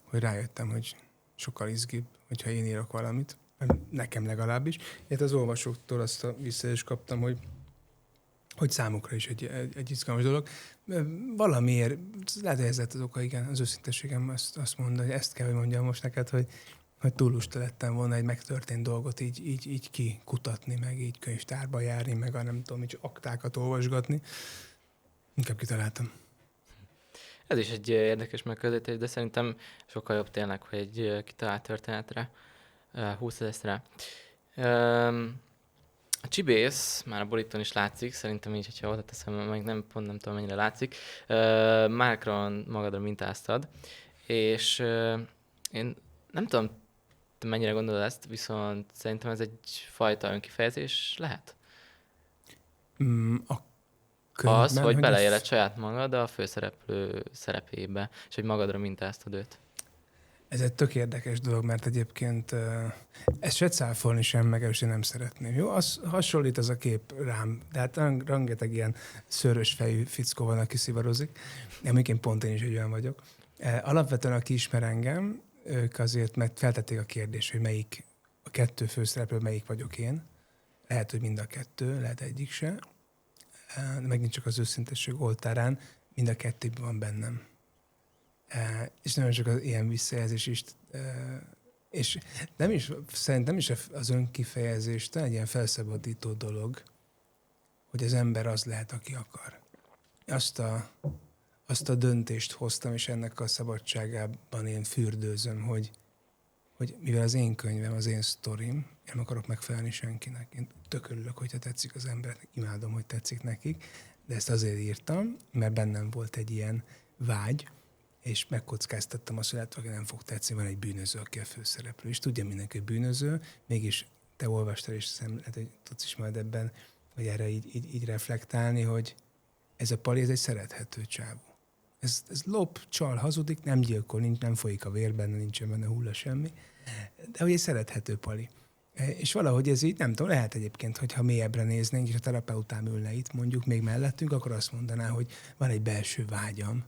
hogy rájöttem, hogy sokkal izgibb, hogyha én írok valamit, nekem legalábbis. Én az olvasóktól azt a visszajelzést kaptam, hogy számukra is egy izgalmas dolog. Valamiért, lehet, hogy ez lett az oka, igen, az őszintességem azt mondta, hogy ezt kell, hogy mondjam most neked, hogy túl lusta lettem volna egy megtörtént dolgot így kikutatni, meg így könyvtárba járni, meg a nem tudom, így aktákat olvasgatni. Inkább kitaláltam. Ez is egy érdekes megközelítés, de szerintem sokkal jobb tényleg, hogy egy kitalált történetre 20 ezerre. A csibész, már a borítón is látszik, szerintem így, hogyha oda teszem, meg nem tudom, mennyire látszik. Márkron magadra mintáztad, és én nem tudom, te mennyire gondolod ezt, viszont szerintem ez egy önkifejezés lehet. A könyvben, Az, hogy beleéled saját magad a főszereplő szerepébe, és hogy magadra mintáztad őt. Ez egy tök érdekes dolog, mert egyébként ezt se cáfolni sem megerősíteni nem szeretném. Jó, az hasonlít az a kép rám, de hát rengeteg ilyen szőrös fejű fickó van, aki szivarozik. Én pont én is egy olyan vagyok. Alapvetően, aki ismer engem, ők azért, mert feltették a kérdést, hogy melyik a kettő főszereplő, melyik vagyok én. Lehet, hogy mind a kettő, lehet egyik se. De megint csak az őszintesség oltárán mind a kettőben van bennem. És nagyon sok az ilyen visszajelzés is, és szerintem is az önkifejezés egy ilyen felszabadító dolog, hogy az ember az lehet, aki akar. Azt a döntést hoztam, és ennek a szabadságában én fürdőzöm, hogy mivel az én könyvem, az én sztorim, én nem akarok megfelelni senkinek. Én tök örülök, hogyha tetszik az embernek, imádom, hogy tetszik nekik, de ezt azért írtam, mert bennem volt egy ilyen vágy, és megkockáztattam azt, hogy lehet, hogy nem fog tetszeni, van egy bűnöző, aki a főszereplő. És tudja mindenki, hogy bűnöző, mégis te olvastál, és lehet, hogy tudsz is majd ebben, vagy erre így reflektálni, hogy ez a Pali, ez egy szerethető csávó. Ez lop, csal, hazudik, nem gyilkol, nem folyik a vér benne, nincsen benne hulla semmi, de hogy egy szerethető Pali. És valahogy ez így, nem tudom, lehet egyébként, hogyha mélyebbre néznénk, és a terapeutám ülne itt mondjuk még mellettünk, akkor azt mondaná, hogy van egy belső vágyam,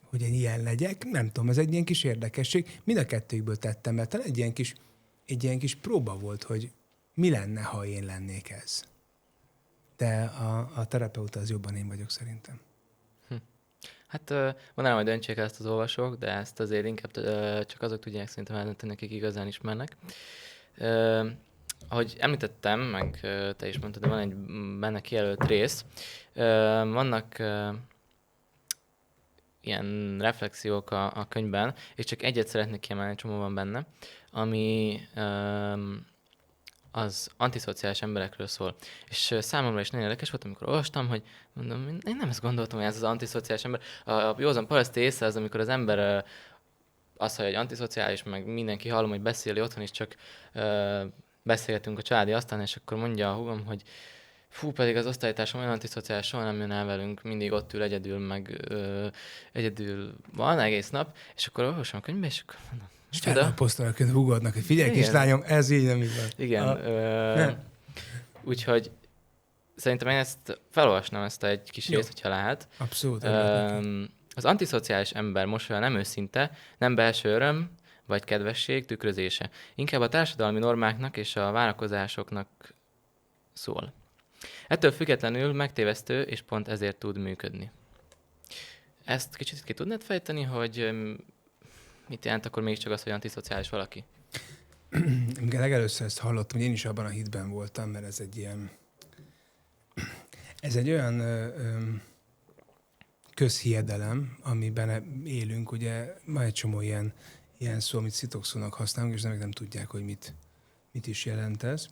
hogy én ilyen legyek. Nem tudom, ez egy ilyen kis érdekesség. Mind a kettőkből tettem, mert talán egy ilyen kis próba volt, hogy mi lenne, ha én lennék ez. De a terapeuta az jobban én vagyok szerintem. Hát mondanám, hogy döntsék ezt az olvasók, de ezt azért inkább csak azok tudják szerintem eldönteni, akik igazán ismernek. Ahogy említettem, meg te is mondtad, de van egy benne kijelölt rész. Vannak ilyen reflexiók a könyvben, és csak egyet szeretnék kiemelni, csomó van benne, ami az antiszociális emberekről szól. És számomra is nagyon érdekes volt, amikor olvastam, hogy mondom, én nem ezt gondoltam, hogy ez az antiszociális ember. A józan paraszti észre az, amikor az ember azt hallja, hogy antiszociális, meg mindenki hallom, hogy beszéli otthon is, csak beszélgetünk a családi asztalon, és akkor mondja a húgom, hogy fú, pedig az osztálytársam olyan antiszociális, soha nem jön el velünk, mindig ott ül egyedül, meg egyedül van egész nap, és akkor olvasom a könyvbe, és akkor mondom, és felapoztalak, hogy húgodnak, hogy figyelj, kislányom, ez így nem így van. Igen. Úgyhogy szerintem én ezt felolvasnám, ezt egy kis részt, hogyha lehet. Abszolút. Az antiszociális ember mosolya nem őszinte, nem belső öröm, vagy kedvesség tükrözése. Inkább a társadalmi normáknak és a várakozásoknak szól. Ettől függetlenül megtévesztő, és pont ezért tud működni. Ezt kicsit ki tudnád fejteni, hogy mit jelent akkor mégiscsak az, hogy antiszociális valaki? Amikor legelőször ezt hallottam, hogy én is abban a hitben voltam, mert ez egy olyan közhiedelem, amiben élünk, ugye van egy csomó ilyen szó, amit szitokszónak használunk, és nem tudják, hogy mit is jelent ez.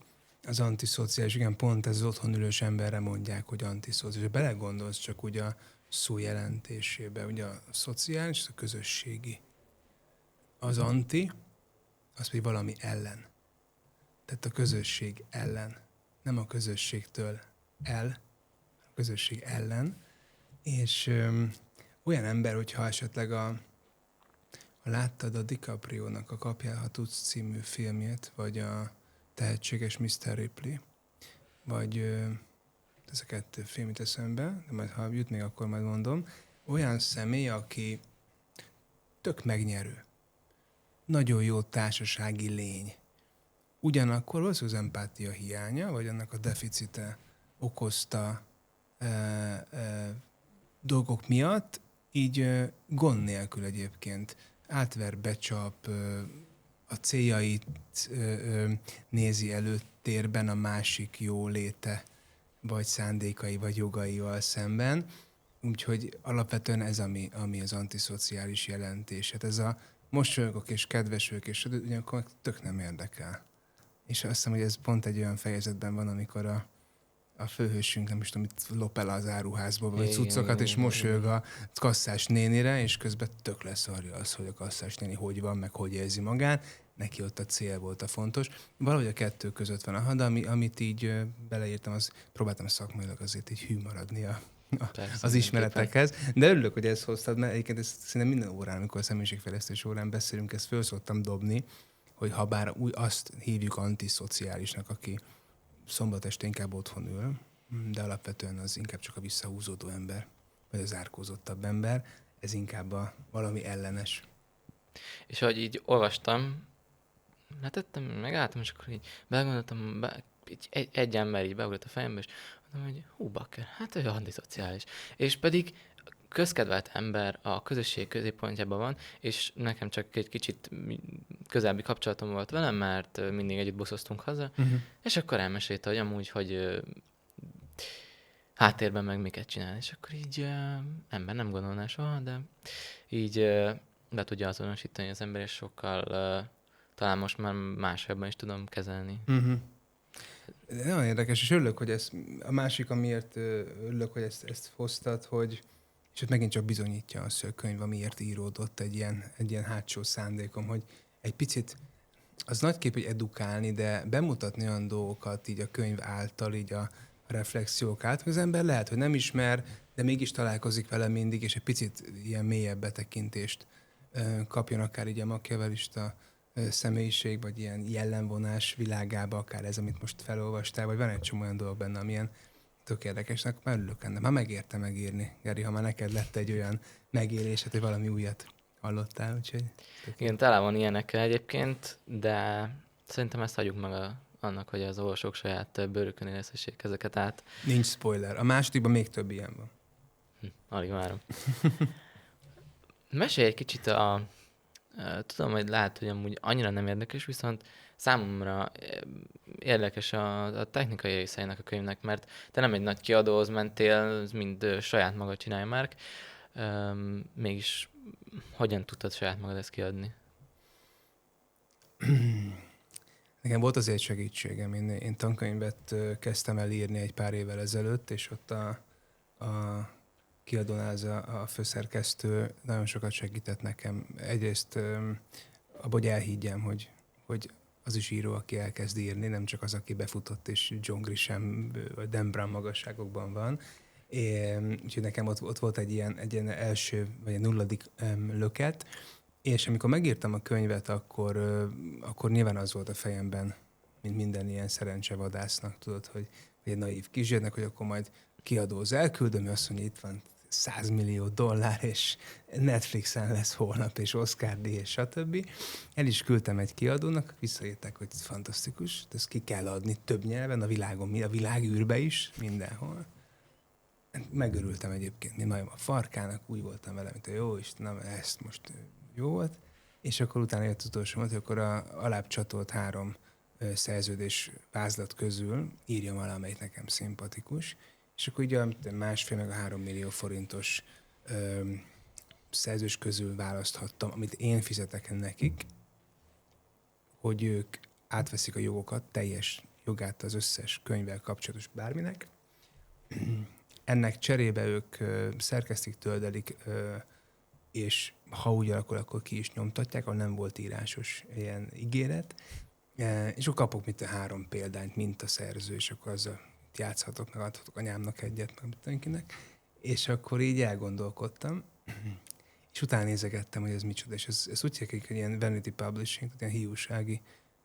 Az antiszociális, igen, pont ez az otthon ülős emberre mondják, hogy antiszociális. Belegondolsz csak ugye a szó jelentésébe, ugye a szociális, a közösségi. Az anti, az pedig valami ellen. Tehát a közösség ellen. Nem a közösségtől a közösség ellen. És olyan ember, hogyha esetleg ha láttad a DiCaprio-nak a Kapjál, ha tudsz című filmjét, vagy tehetséges Mr. Ripley, vagy ez a kettő film jut eszembe, de majd ha jut még, akkor majd mondom. Olyan személy, aki tök megnyerő, nagyon jó társasági lény. Ugyanakkor az empátia hiánya, vagy annak a deficite okozta dolgok miatt, így gond nélkül egyébként átver, becsap, a céljait nézi előtérben a másik jóléte, vagy szándékai, vagy jogaival szemben. Úgyhogy alapvetően ez, ami az antiszociális jelentés. Hát ez a mosolygok és kedvesök, és ugyanakkor tök nem érdekel. És azt hiszem, hogy ez pont egy olyan fejezetben van, amikor a főhősünk, nem is tudom, mit lop el az áruházból, vagy cuccokat, és mosolyog a kasszás nénire, és közben tök leszarja az, hogy a kasszás néni hogy van, meg hogy érzi magát. Neki ott a cél volt a fontos. Valahogy a kettő között van a had, amit így beleírtam, az próbáltam szakmailag azért így hű maradni az ismeretekhez. De örülök, hogy ezt hoztad, mert egyébként ezt szinte minden órán, amikor személyiségfejlesztés órán beszélünk, ezt föl szoktam dobni, hogy ha bár úgy azt hívjuk antiszociálisnak, aki szombat este inkább otthon ül, de alapvetően az inkább csak a visszahúzódó ember, vagy az zárkózottabb ember, ez inkább valami ellenes. És ahogy így olvastam, letettem, megálltam, és akkor így belegondoltam, egy ember így beugrott a fejembe, és mondom, hogy hú, bakker, hát ő antiszociális. És pedig közkedvelt ember a közösség középpontjában van, és nekem csak egy kicsit közelebbi kapcsolatom volt velem, mert mindig együtt buszoztunk haza, és akkor elmesélte, hogy amúgy, hogy háttérben meg miket csinál, és akkor így ember nem gondolná soha, de így be tudja azonosítani az ember, és sokkal talán most már másabban is tudom kezelni. Nagyon érdekes, és örülök, hogy ez a másik, amiért örülök, hogy ezt hoztad, hogy és ott megint csak bizonyítja azt, hogy a könyv, amiért íródott egy ilyen hátsó szándékom, hogy egy picit az nagy kép, hogy edukálni, de bemutatni olyan dolgokat így a könyv által, így a reflexiók által, az ember lehet, hogy nem ismer, de mégis találkozik vele mindig, és egy picit ilyen mélyebb betekintést kapjon akár így a machiavellista személyiség, vagy ilyen jellemvonás világába, akár ez, amit most felolvastál, vagy van egy csomó olyan dolog benne, amilyen tök érdekesnek, már örülök ennek. Már megérte megírni, Geri, ha már neked lett egy olyan megélésed, hogy valami újat hallottál, úgyhogy... Igen, tele van ilyenekkel egyébként, de szerintem ezt hagyjuk meg annak, hogy az olvasók saját bőrükön érezhessék ezeket át. Nincs spoiler. A másodikban még több ilyen van. Alig várom. Mesélj egy kicsit tudom, hogy lehet, hogy amúgy annyira nem érdekes, viszont számomra érdekes a technikai részeinek a könyvnek, mert te nem egy nagy kiadóhoz mentél, mind saját magad csinálja már. Mégis hogyan tudtad saját magad ezt kiadni? Nekem volt azért segítségem. Én tankönyvet kezdtem el írni egy pár évvel ezelőtt, és ott a kiadónál a főszerkesztő nagyon sokat segített nekem. Egyrészt abban, hogy elhiggyem, hogy az is író, aki elkezd írni, nem csak az, aki befutott és John Grisham vagy Dan Brown magasságokban van. Úgyhogy nekem ott volt egy ilyen első, vagy egy nulladik löket, és amikor megírtam a könyvet, akkor nyilván az volt a fejemben, mint minden ilyen szerencsevadásznak, tudod, hogy egy naív kisgyernek, hogy akkor majd kiadóz elküldöm, azt mondja, itt van $100 millió, és Netflixen lesz holnap, és Oscar-díj, és stb. El is küldtem egy kiadónak, visszaírták, hogy fantasztikus, ezt ki kell adni több nyelven, a világon, a világűrbe is, mindenhol. Megörültem egyébként, mint majom a farkának, úgy voltam vele, mint a jó Istenem, ezt most jó volt. És akkor utána jött az utolsó, hogy akkor alább csatolt 3 szerződés vázlat közül írjam alá, amelyik nekem szimpatikus. És akkor ugye másfél meg a 3 millió forintos szerződés közül választhattam, amit én fizetek nekik, hogy ők átveszik a jogokat, teljes jogát az összes könyvvel kapcsolatos bárminek. Ennek cserébe ők szerkesztik, töldelik, és ha úgy alakul, akkor ki is nyomtatják, ahol nem volt írásos ilyen ígéret. És akkor kapok 3 példányt, mint a szerző, és akkor azzal játszhatok, meg adhatok anyámnak egyet, meg mindenkinek. És akkor így elgondolkodtam, és utána nézegettem, hogy ez micsoda, és ez úgy hívják, hogy ilyen vanity publishing, tehát ilyen hiúsági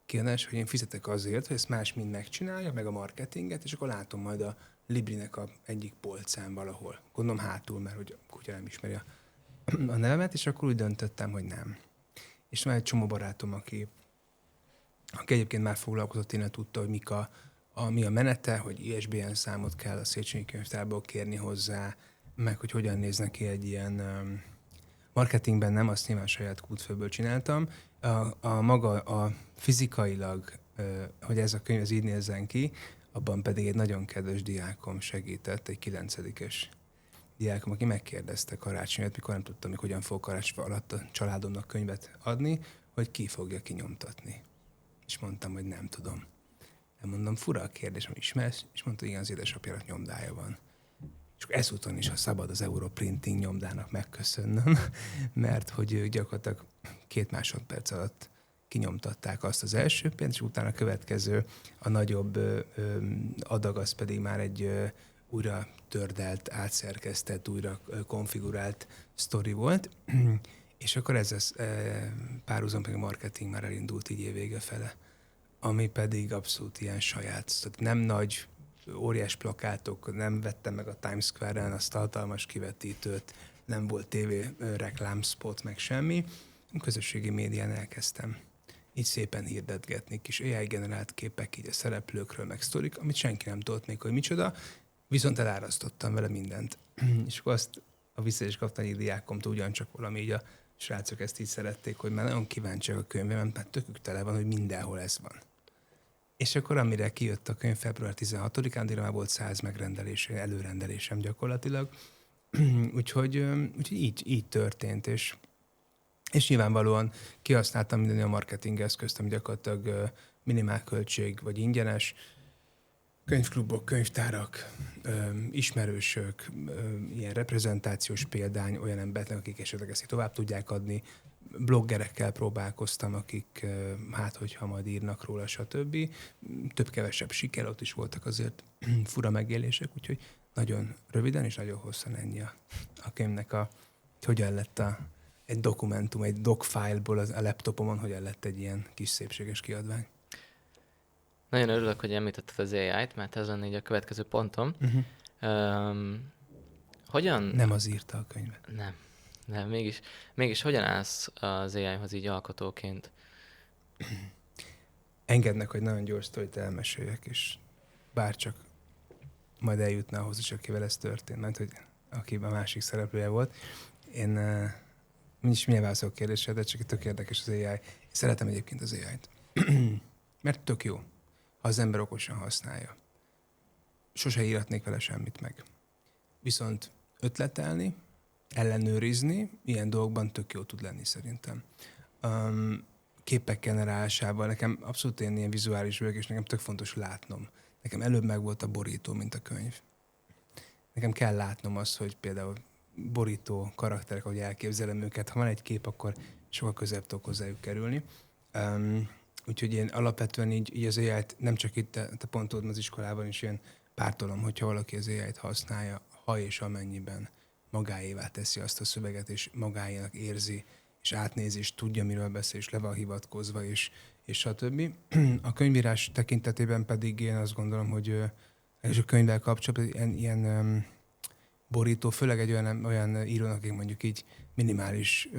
kiadás, hogy én fizetek azért, hogy ezt más mind megcsinálja, meg a marketinget, és akkor látom majd a Librinek egyik polcán valahol. Gondolom hátul, mert hogy a kutya nem ismeri a nevemet, és akkor úgy döntöttem, hogy nem. És van egy csomó barátom, aki egyébként már foglalkozott, tényleg tudta, hogy mi a menete, hogy ISBN számot kell a Széchenyi Könyvtárból kérni hozzá, meg hogy hogyan néz neki egy ilyen marketingben nem, azt nyilván saját kútfőből csináltam. Maga a fizikailag, hogy ez a könyv az így nézzen ki, abban pedig egy nagyon kedves diákom segített, egy 9-es diákom, aki megkérdezte karácsonyat, mikor nem tudtam, hogy hogyan fog karácsony alatt a családomnak könyvet adni, hogy ki fogja kinyomtatni. És mondtam, hogy nem tudom. Nem mondom, fura a kérdés, hogy ismersz? És mondta, igen, az édesapjának nyomdája van. És akkor ezúton is, ha szabad, az Europrinting nyomdának megköszönnöm, mert hogy gyakorlatilag 2 másodperc alatt kinyomtatták azt az első pénzt, és utána a következő, a nagyobb adag, az pedig már egy újra tördelt, átszerkesztett, újra konfigurált sztori volt. És akkor ez az párhuzam, pedig a marketing már elindult így évvége fele, ami pedig abszolút ilyen saját. Tehát nem nagy, óriás plakátok, nem vettem meg a Times Square-en azt hatalmas kivetítőt, nem volt TV reklámspot, meg semmi. A közösségi médián elkezdtem így szépen hirdetgetni, kis AI-generált képek így a szereplőkről, meg sztorik, amit senki nem tudott még, hogy micsoda, viszont elárasztottam vele mindent. És akkor azt a visszajelzést kaptam egy diákomtól, ugyancsak valami így a srácok ezt így szerették, hogy már nagyon kíváncsiak a könyvem, mert tökük tele van, hogy mindenhol ez van. És akkor amire kijött a könyv február 16-án, addigra már volt 100 előrendelésem gyakorlatilag. úgyhogy így történt, és nyilvánvalóan kihasználtam minden a marketing eszközt, ami gyakorlatilag minimál költség vagy ingyenes, könyvklubok, könyvtárak, ismerősök, ilyen reprezentációs példány, olyan emberek, akik esetleg ezt tovább tudják adni, bloggerekkel próbálkoztam, akik hogyha majd írnak róla, stb. Több-kevesebb siker, ott is voltak azért fura megélések, úgyhogy nagyon röviden és nagyon hosszan ennyi a könyvnek, hogyan lett egy dokumentum, egy docfile-ból a laptopomon, hogyan lett egy ilyen kis szépséges kiadvány. Nagyon örülök, hogy említetted az AI-t, mert ez lenne így a következő pontom. Hogyan... Nem az írta a könyvet. Nem, mégis hogyan állsz az AI-hoz így alkotóként? Engednek, hogy nagyon gyors sztorit elmeséljek, és bárcsak majd eljutna ahhoz is, akivel ez történt, mert hogy aki a másik szereplője volt. Én mindjárt válaszolok kérdésre, de csak tök érdekes az AI. Én szeretem egyébként az AI-t. Mert tök jó, ha az ember okosan használja. Sose íratnék vele semmit meg. Viszont ötletelni, ellenőrizni, ilyen dolgokban tök jó tud lenni szerintem. Képek generálásával, nekem abszolút én ilyen vizuális vagyok, és nekem tök fontos látnom. Nekem előbb meg volt a borító, mint a könyv. Nekem kell látnom azt, hogy például borító karakterek, ahogy elképzelem őket, ha van egy kép, akkor sokkal közebb tudok hozzájuk kerülni. Úgyhogy én alapvetően így az AI-t nem csak itt, te pont tudod, az iskolában is ilyen pártolom, hogyha valaki az AI-t használja, ha és amennyiben magáévá teszi azt a szöveget, és magáénak érzi, és átnézi, és tudja, miről beszél, és le van hivatkozva, és stb. A könyvírás tekintetében pedig én azt gondolom, hogy és a könyvvel kapcsolatban ilyen borító, főleg egy olyan írónak, aki mondjuk így minimális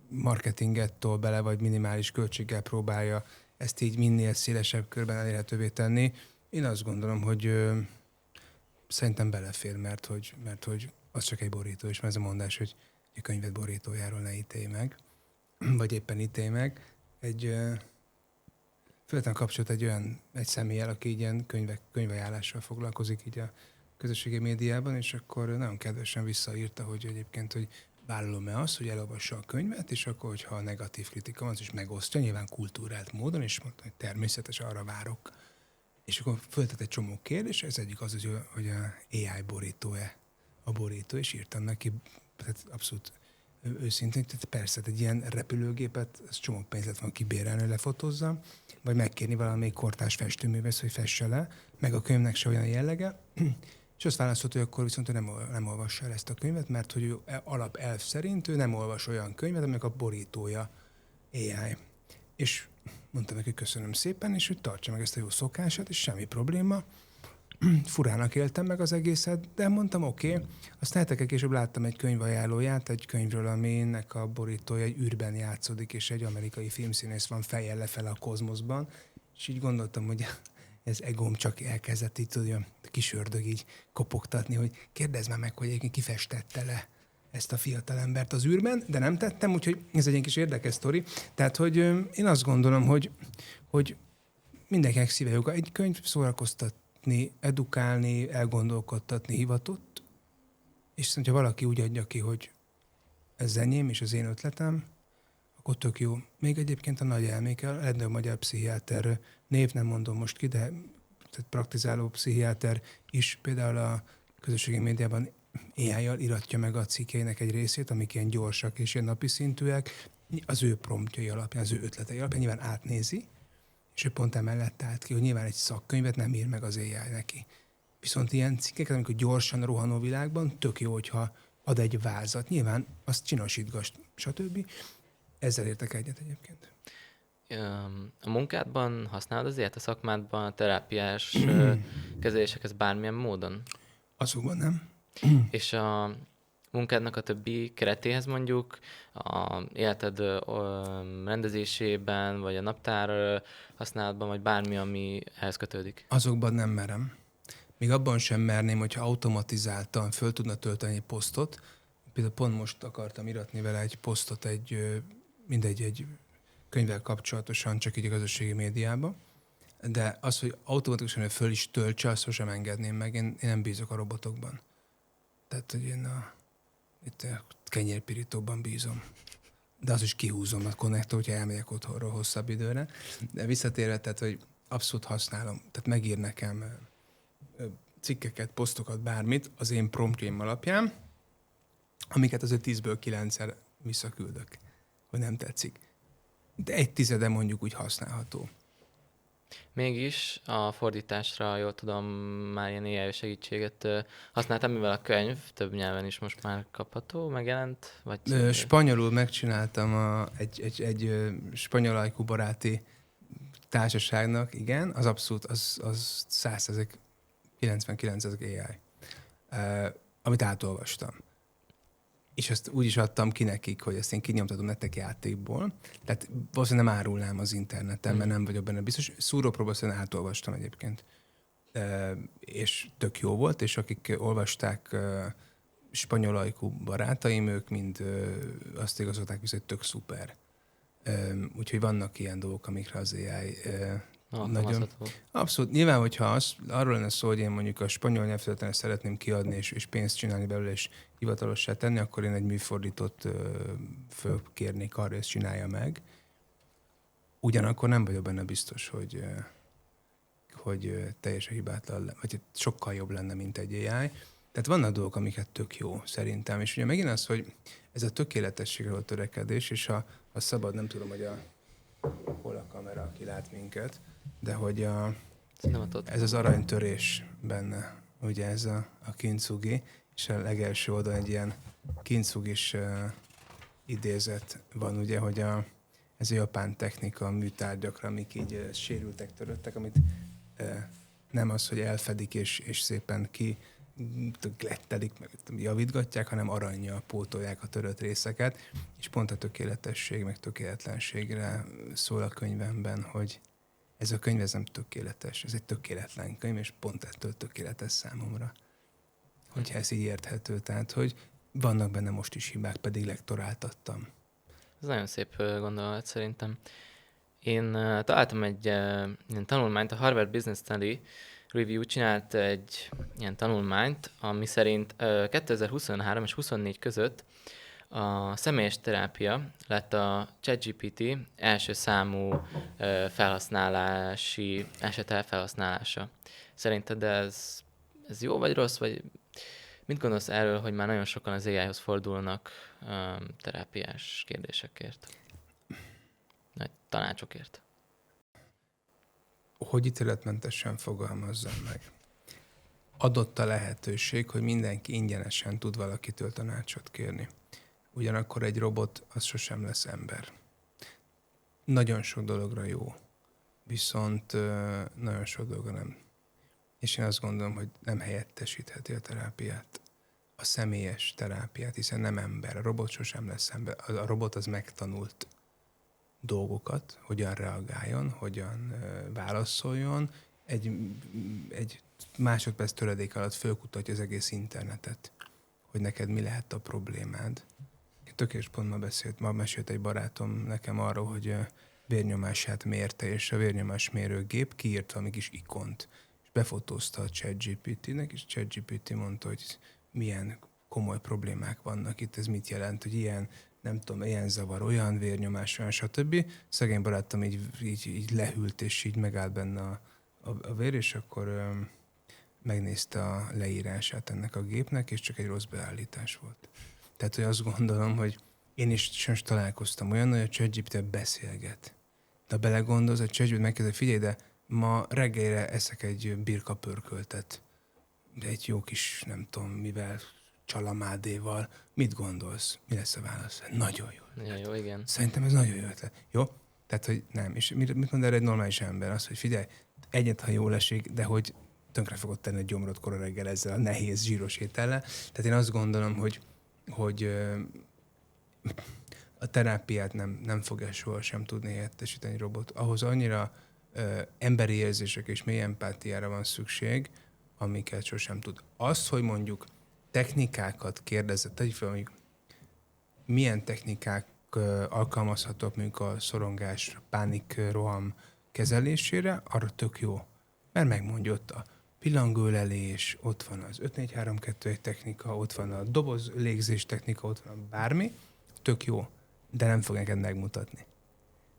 marketinget tol bele, vagy minimális költséggel próbálja ezt így minél szélesebb körben elérhetővé tenni. Én azt gondolom, hogy szerintem belefér, mert hogy az csak egy borító, és ez a mondás, hogy a könyvet borítójáról ne ítélj meg, vagy éppen ítélj meg. Fölöttem kapcsolat egy személlyel, aki így ilyen könyvajánlással foglalkozik így a közösségi médiában, és akkor nagyon kedvesen visszaírta, hogy egyébként, hogy vállalom-e azt, hogy elolvassa a könyvet, és akkor, hogyha negatív kritika van, az is megosztja, nyilván kultúrált módon, és mondta, hogy természetes, arra várok. És akkor föltett egy csomó kérdés, ez egyik az, hogy a AI borító-e a borító, és írtam neki, tehát abszolút őszintén, tehát persze, egy ilyen repülőgépet, az csomó pénz lett volna kibérelni, hogy lefotózzam, vagy megkérni valamelyik kortárs festőművész, hogy fesse le, meg a könyvnek se olyan jellege, és azt válaszolt, hogy akkor viszont ő nem olvassa el ezt a könyvet, mert hogy ő alapelv szerint ő nem olvas olyan könyvet, aminek a borítója AI. És mondtam neki, köszönöm szépen, és hogy tartsa meg ezt a jó szokását, és semmi probléma. Furának éltem meg az egészet, de mondtam, oké. Aztán hetekkel később láttam egy könyvajánlóját, egy könyvről, aminek a borítója egy űrben játszódik, és egy amerikai filmszínész van fejjel lefele a kozmoszban, és így gondoltam, hogy ez egóm csak elkezdett így, tudja, kis ördög így kopogtatni, hogy kérdezd már meg, hogy egyébként kifestette le ezt a fiatal embert az űrben, de nem tettem, úgyhogy ez egy ilyen kis érdekes sztori. Tehát, hogy én azt gondolom, hogy mindenkinek szíve joga. Egy könyv szórakoztatni, edukálni, elgondolkodtatni hivatott, és hogyha valaki úgy adja ki, hogy ez enyém és az én ötletem, akkor tök jó. Még egyébként a nagy elmékkel, legnagyobb magyar pszichiáter, név nem mondom most ki, de tehát praktizáló pszichiáter is például a közösségi médiában AI-jal iratja meg a cikkeinek egy részét, amik ilyen gyorsak és ilyen napi szintűek, az ő promptjai alapján, az ő ötletei alapján nyilván átnézi, és ő pont emellett állt ki, hogy nyilván egy szakkönyvet nem ír meg az AI neki. Viszont ilyen cikkeket, amikor gyorsan rohanó világban, tök jó, hogyha ad egy vázat. Nyilván azt csinosítgass, stb. Ezzel értek egyet egyébként. A munkádban használod azért, a szakmádban, a terápiás kezeléseket bármilyen módon? Azokban nem. És a munkádnak a többi keretéhez mondjuk, a életed rendezésében, vagy a naptár használatban, vagy bármi, ami ehhez kötődik? Azokban nem merem. Még abban sem merném, hogyha automatizáltan föl tudna tölteni egy posztot. Például pont most akartam iratni vele egy posztot egy könyvvel kapcsolatosan, csak így a közösségi médiába. De az, hogy automatikusan föl is töltse, azt sosem engedném meg. Én nem bízok a robotokban. Tehát, hogy én itt a kenyérpirítóban bízom. De az is kihúzom a konnektor, hogyha elmegyek otthonról hosszabb időre. De visszatérve, tehát, hogy abszolút használom. Tehát megír nekem cikkeket, posztokat, bármit az én promptjaim alapján, amiket azért 10-ből 9-szer visszaküldök, hogy nem tetszik. De 1/10 mondjuk úgy használható. Mégis a fordításra, jól tudom, már ilyen AI segítséget használtam, mivel a könyv több nyelven is most már kapható, megjelent? Vagy... Spanyolul megcsináltam egy spanyol ajkú baráti társaságnak, igen, az abszolút, az 100%, 99% AI, amit átolvastam. És azt úgy is adtam ki nekik, hogy ezt én kinyomtatom nektek játékból. Tehát valószínűleg nem árulnám az interneten, mert nem vagyok benne biztos. Szúrópróba szerint átolvastam egyébként. És tök jó volt, és akik olvasták, spanyol ajkú barátaim, ők mind azt igazolták vissza, hogy tök szuper. Úgyhogy vannak ilyen dolgok, amikre az AI nagyon... Abszolút. Nyilván, hogyha arról lenne szó, hogy én mondjuk a spanyol nyelvterületen szeretném kiadni, és pénzt csinálni belőle, és hivatalossá tenni, akkor én egy műfordítót fölkérnék arra, hogy ezt csinálja meg. Ugyanakkor nem vagyok benne biztos, hogy teljesen hibátlan, vagy sokkal jobb lenne, mint egy AI. Tehát vannak dolgok, amiket tök jó szerintem. És ugye megint az, hogy ez a tökéletességre a törekedés, és ha szabad, nem tudom, hogy hol a kamera, aki lát minket, de hogy ez az aranytörés benne, ugye ez a kintsugi, és a legelső oldalon egy ilyen kintsugis idézet van, ugye, hogy ez a japán technika a műtárgyakra, amik így sérültek, töröttek, amit nem az, hogy elfedik és szépen glettelik, meg javítgatják, hanem arannyal pótolják a törött részeket, és pont a tökéletesség, meg tökéletlenségre szól a könyvemben, hogy ez a könyv ez nem tökéletes, ez egy tökéletlen könyv, és pont ettől tökéletes számomra. Hogyha ez így érthető, tehát, hogy vannak benne most is hibák, pedig lektoráltattam. Ez nagyon szép gondolat szerintem. Én találtam egy ilyen tanulmányt, a Harvard Business Study Review csinált egy ilyen tanulmányt, ami szerint 2023 és 2024 között a személyes terápia lett a ChatGPT első számú felhasználási felhasználása. Szerinted ez jó vagy rossz, vagy mit gondolsz erről, hogy már nagyon sokan az AI-hoz fordulnak terápiás kérdésekért? Nagy tanácsokért. Hogy ítéletmentesen fogalmazzam meg. Adott a lehetőség, hogy mindenki ingyenesen tud valakitől tanácsot kérni. Ugyanakkor egy robot az sosem lesz ember. nagyon sok dologra jó, viszont nagyon sok dologra nem. És én azt gondolom, hogy nem helyettesítheti a terápiát, a személyes terápiát, hiszen nem ember. A robot sosem lesz ember. A robot az megtanult dolgokat, hogyan reagáljon, hogyan válaszoljon. Egy másodperc töredék alatt fölkutatja az egész internetet, hogy neked mi lehet a problémád. Tökéletes pont ma mesélt egy barátom nekem arról, hogy vérnyomását mérte, és a vérnyomásmérőgép kiírt valami kis ikont, és befotózta a ChatGPT-nek, és ChatGPT mondta, hogy milyen komoly problémák vannak itt, ez mit jelent, hogy ilyen, nem tudom, ilyen zavar, olyan vérnyomás, olyan, stb. Szegény barátom így lehűlt, és így megállt benne a vér, és akkor megnézte a leírását ennek a gépnek, és csak egy rossz beállítás volt. Tehát, hogy azt gondolom, hogy én is sajnos találkoztam olyan, hogy a ChatGPT beszélget. De ha belegondolsz, a ChatGPT megkérdezi, figyelj, de ma reggelre eszek egy birka pörköltet. De egy jó kis, nem tudom mivel, csalamádéval. Mit gondolsz? Mi lesz a válasz? Nagyon jó. Nagyon jó, igen. Szerintem ez nagyon jó ötlet. Jó? Tehát, hogy nem. És mit mond erre egy normális ember? Az, hogy figyelj, egyet, ha jól esik, de hogy tönkre fogod tenni a gyomrod kora reggel ezzel a nehéz, zsíros étellel. Tehát én azt gondolom, hogy a terápiát nem fogja sohasem tudni helyettesíteni robot. Ahhoz annyira emberi érzések és mély empátiára van szükség, amiket sosem tud. Az, hogy mondjuk technikákat kérdezett, tegyük fel, mondjuk milyen technikák alkalmazhatók mondjuk a szorongás, pánik, roham kezelésére, arra tök jó. Mert megmondja ott a pillangőlelés, ott van az 5-4-3-2-1 technika, ott van a doboz légzés technika, ott van bármi, tök jó, de nem fog neked megmutatni.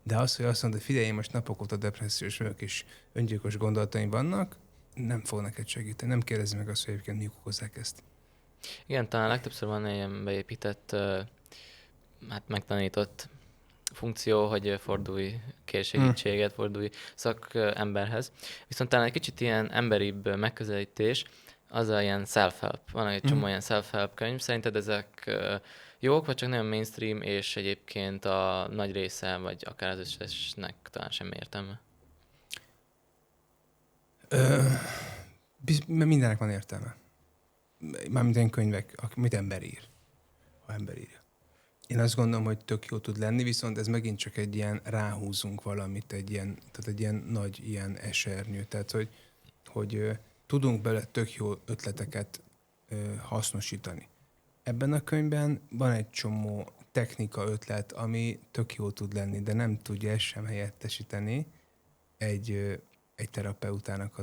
De az, hogy azt mondod, hogy figyelj, én most napok óta depressziós vagyok, és öngyilkos gondolataim vannak, nem fog neked segíteni. Nem kérdezi meg azt, hogy egyébként mi okozzák ezt. Igen, talán legtöbbször van egy ilyen beépített, hát megtanított funkció, hogy fordulj, kérj segítséget, fordulj szakemberhez. Viszont talán egy kicsit ilyen emberibb megközelítés, az a ilyen self-help. Van egy csomó ilyen self-help könyv. Szerinted ezek jók, vagy csak nagyon mainstream, és egyébként a nagy része, vagy akár az összesnek talán semmi értelme? Mindennek van értelme. Mármint ilyen könyvek, amit ember ír. Ha ember írja. Én azt gondolom, hogy tök jó tud lenni, viszont ez megint csak egy ilyen ráhúzunk valamit, tehát egy ilyen nagy ilyen esernyő. Tehát, hogy tudunk bele tök jó ötleteket hasznosítani. Ebben a könyvben van egy csomó technika ötlet, ami tök jó tud lenni, de nem tudja ezt sem helyettesíteni egy terapeutának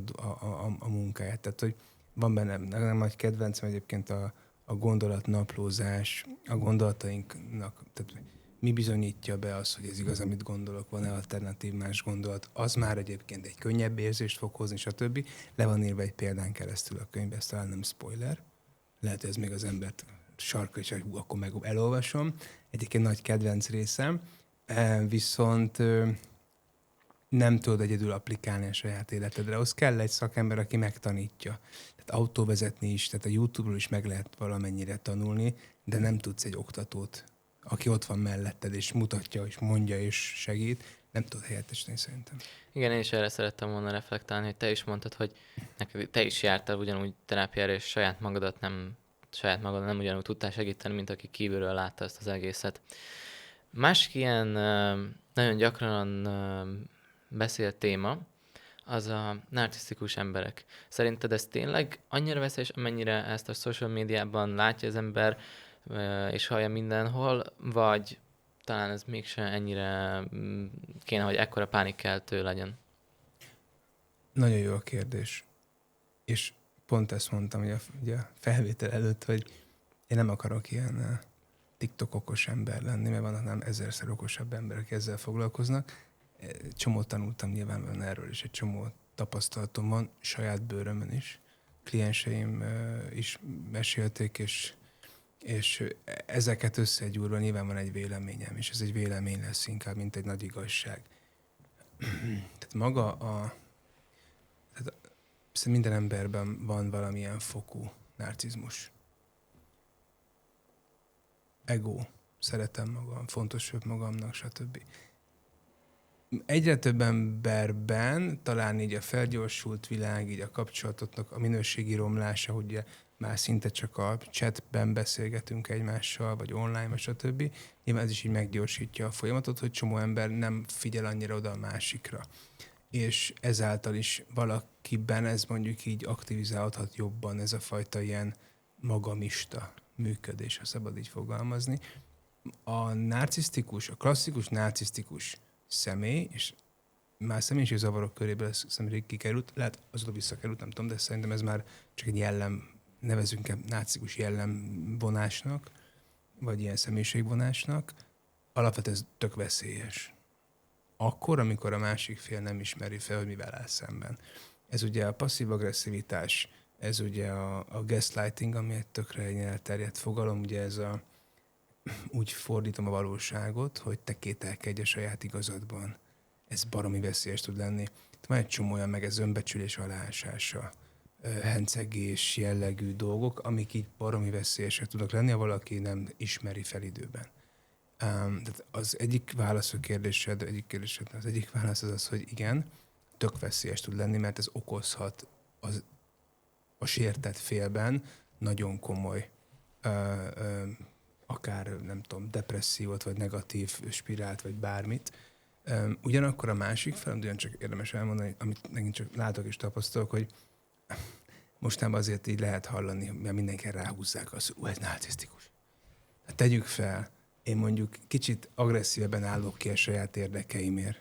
a munkáját. Tehát, hogy van bennem nagy kedvencem egyébként a gondolatnaplózás, a gondolatainknak, tehát mi bizonyítja be azt, hogy ez igaz, amit gondolok, van-e alternatív más gondolat, az már egyébként egy könnyebb érzést fog hozni, stb. Le van írva egy példán keresztül a könyvbe, ez talán nem spoiler, lehet, hogy ez még az embert sarka, és akkor meg elolvasom. Egyébként nagy kedvenc részem, viszont nem tudod egyedül applikálni a saját életedre. Ahhoz kell egy szakember, aki megtanítja. Tehát autóvezetni is, tehát a YouTube-ról is meg lehet valamennyire tanulni, de nem tudsz egy oktatót, aki ott van melletted, és mutatja, és mondja, és segít, nem tudod helyettesíteni szerintem. Igen, én is erre szerettem volna reflektálni, hogy te is mondtad, hogy te is jártál ugyanúgy terápiára, és saját magadat nem ugyanúgy tudtál segíteni, mint aki kívülről látta ezt az egészet. Másik ilyen nagyon gyakran beszélt téma, az a narcisztikus emberek. Szerinted ez tényleg annyira veszélyes, amennyire ezt a social médiában látja az ember, és hallja mindenhol, vagy talán ez mégsem ennyire kéne, hogy ekkora pánikkeltő legyen? Nagyon jó a kérdés. És pont ezt mondtam ugye a felvétel előtt, hogy én nem akarok ilyen TikTok okos ember lenni, mert vannak nem ezerszer okosabb emberek ezzel foglalkoznak. Csomót tanultam nyilván erről is, egy csomó tapasztalatom van, saját bőrömön is. Klienseim is mesélték, és ezeket összegyúrva nyilván van egy véleményem, és ez egy vélemény lesz inkább, mint egy nagy igazság. Tehát maga tehát minden emberben van valamilyen fokú narcizmus. Ego, szeretem magam, fontos vagyok magamnak, stb. egyre több emberben, talán így a felgyorsult világ, így a kapcsolatoknak a minőségi romlása, hogy ugye már szinte csak a chatben beszélgetünk egymással, vagy online, vagy stb. Nyilván ez is így meggyorsítja a folyamatot, hogy csomó ember nem figyel annyira oda a másikra. És ezáltal is valakiben ez mondjuk így aktivizálódhat jobban, ez a fajta ilyen magamista működés, ha szabad így fogalmazni. A klasszikus narcisztikus személy, és már személyiség zavarok köréből ez szerintem kikerült, lehet azóta visszakerült, nem tudom, de szerintem ez már csak egy jellem, nevezünk narcisztikus jellemvonásnak, vagy ilyen személyiségvonásnak. Alapvetően ez tök veszélyes. Akkor, amikor a másik fél nem ismeri fel, hogy mivel áll szemben. Ez ugye a passzív agresszivitás, ez ugye a gaslighting, ami egy tökre egy elterjedt fogalom, ugye ez úgy fordítom a valóságot, hogy te kételkedj a saját igazadban. Ez baromi veszélyes tud lenni. Van egy csomó olyan, meg ez önbecsülés aláásása, hencegés jellegű dolgok, amik így baromi veszélyesek tudnak lenni, ha valaki nem ismeri fel időben. Tehát az egyik válasz a kérdésed, az egyik válasz az, hogy igen, tök veszélyes tud lenni, mert ez okozhat a sértett félben nagyon komoly akár, nem tudom, depressziót, vagy negatív spirált, vagy bármit. Ugyanakkor a másik fel, ugyancsak érdemes elmondani, amit megint csak látok és tapasztalok, hogy mostanában azért így lehet hallani, mert mindenki ráhúzzák azt, hogy ez narcisztikus. Hát tegyük fel, én mondjuk kicsit agresszívebben állok ki a saját érdekeimért,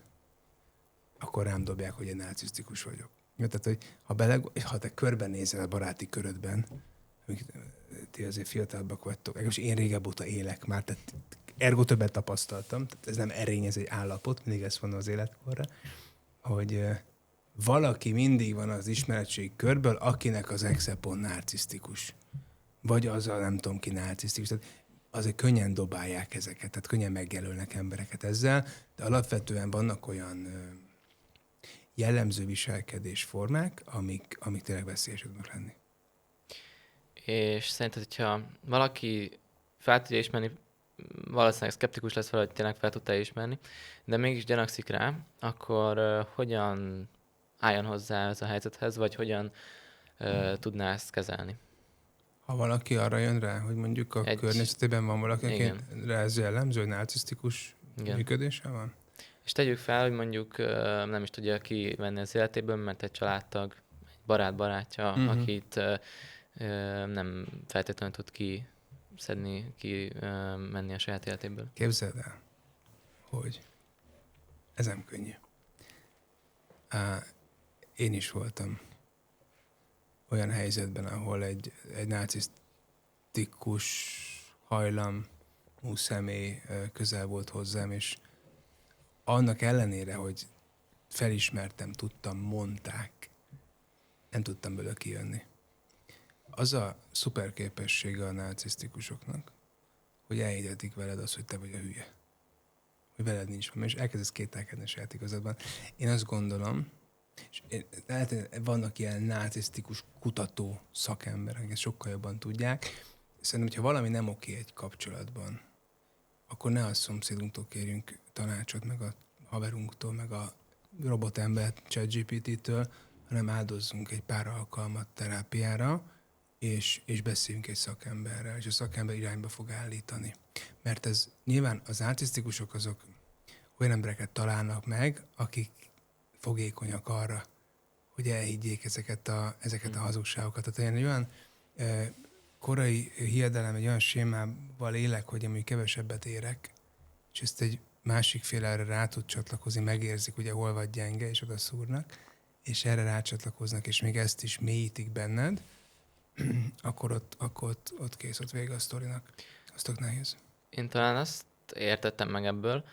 akkor rám dobják, hogy én narcisztikus vagyok. Tehát, hogy ha te körbenézel a baráti körödben, ti azért fiatalabbak vagytok, és én régebb óta élek már, tehát ergo többet tapasztaltam, tehát ez nem erény, ez egy állapot, mindig ezt mondom az életkorra, hogy valaki mindig van az ismeretségi körből, akinek az exe pont narcisztikus. Vagy az a nem tudom ki narcisztikus. Tehát azért könnyen dobálják ezeket, tehát könnyen megjelölnek embereket ezzel, de alapvetően vannak olyan jellemző viselkedésformák, amik tényleg veszélyesek tudnak lenni. És szerinted, hogyha valaki fel tudja ismerni, valószínűleg szkeptikus lesz vele, hogy tényleg fel tudta ismerni, de mégis gyanakszik rá, akkor hogyan álljon hozzá ez a helyzethez, vagy hogyan tudná ezt kezelni? Ha valaki arra jön rá, hogy mondjuk a környezetében van valaki, akire ez jellemző, hogy narcisztikus működése van? És tegyük fel, hogy mondjuk nem is tudja kivenni az életéből, mert egy családtag, egy barátja, akit nem feltétlenül tud menni a saját életéből. Képzeld el, hogy ez nem könnyű. Én is voltam olyan helyzetben, ahol egy narcisztikus hajlamú személy közel volt hozzám, és annak ellenére, hogy felismertem, tudtam, mondták, nem tudtam belőle kijönni. Az a szuper képessége a narcisztikusoknak, hogy elhiggetik veled azt, hogy te vagy a hülye. Hogy veled nincs van, és elkezdesz kételkedni a saját igazadban. Én azt gondolom, és vannak ilyen narcisztikus kutató szakemberek, akik sokkal jobban tudják. Szerintem, hogyha valami nem oké egy kapcsolatban, akkor ne a szomszédunktól kérjünk tanácsot, meg a haverunktól, meg a robotember ChatGPT-től, hanem áldozzunk egy pár alkalmat terápiára, és beszéljünk egy szakemberrel, és a szakember irányba fog állítani. Mert ez nyilván az narcisztikusok azok olyan embereket találnak meg, akik fogékonyak arra, hogy elhiggyék ezeket a hazugságokat. Tehát egy olyan korai hiedelem, egy olyan sémával élek, hogy amíg kevesebbet érek, és ezt egy másik fél erre rá tud csatlakozni, megérzik, ugye hol vagy gyenge, és oda szúrnak, és erre rácsatlakoznak, és még ezt is mélyítik benned, akkor ott kész, ott vége a sztorinak. Az tök nehéz. Én talán azt értettem meg ebből,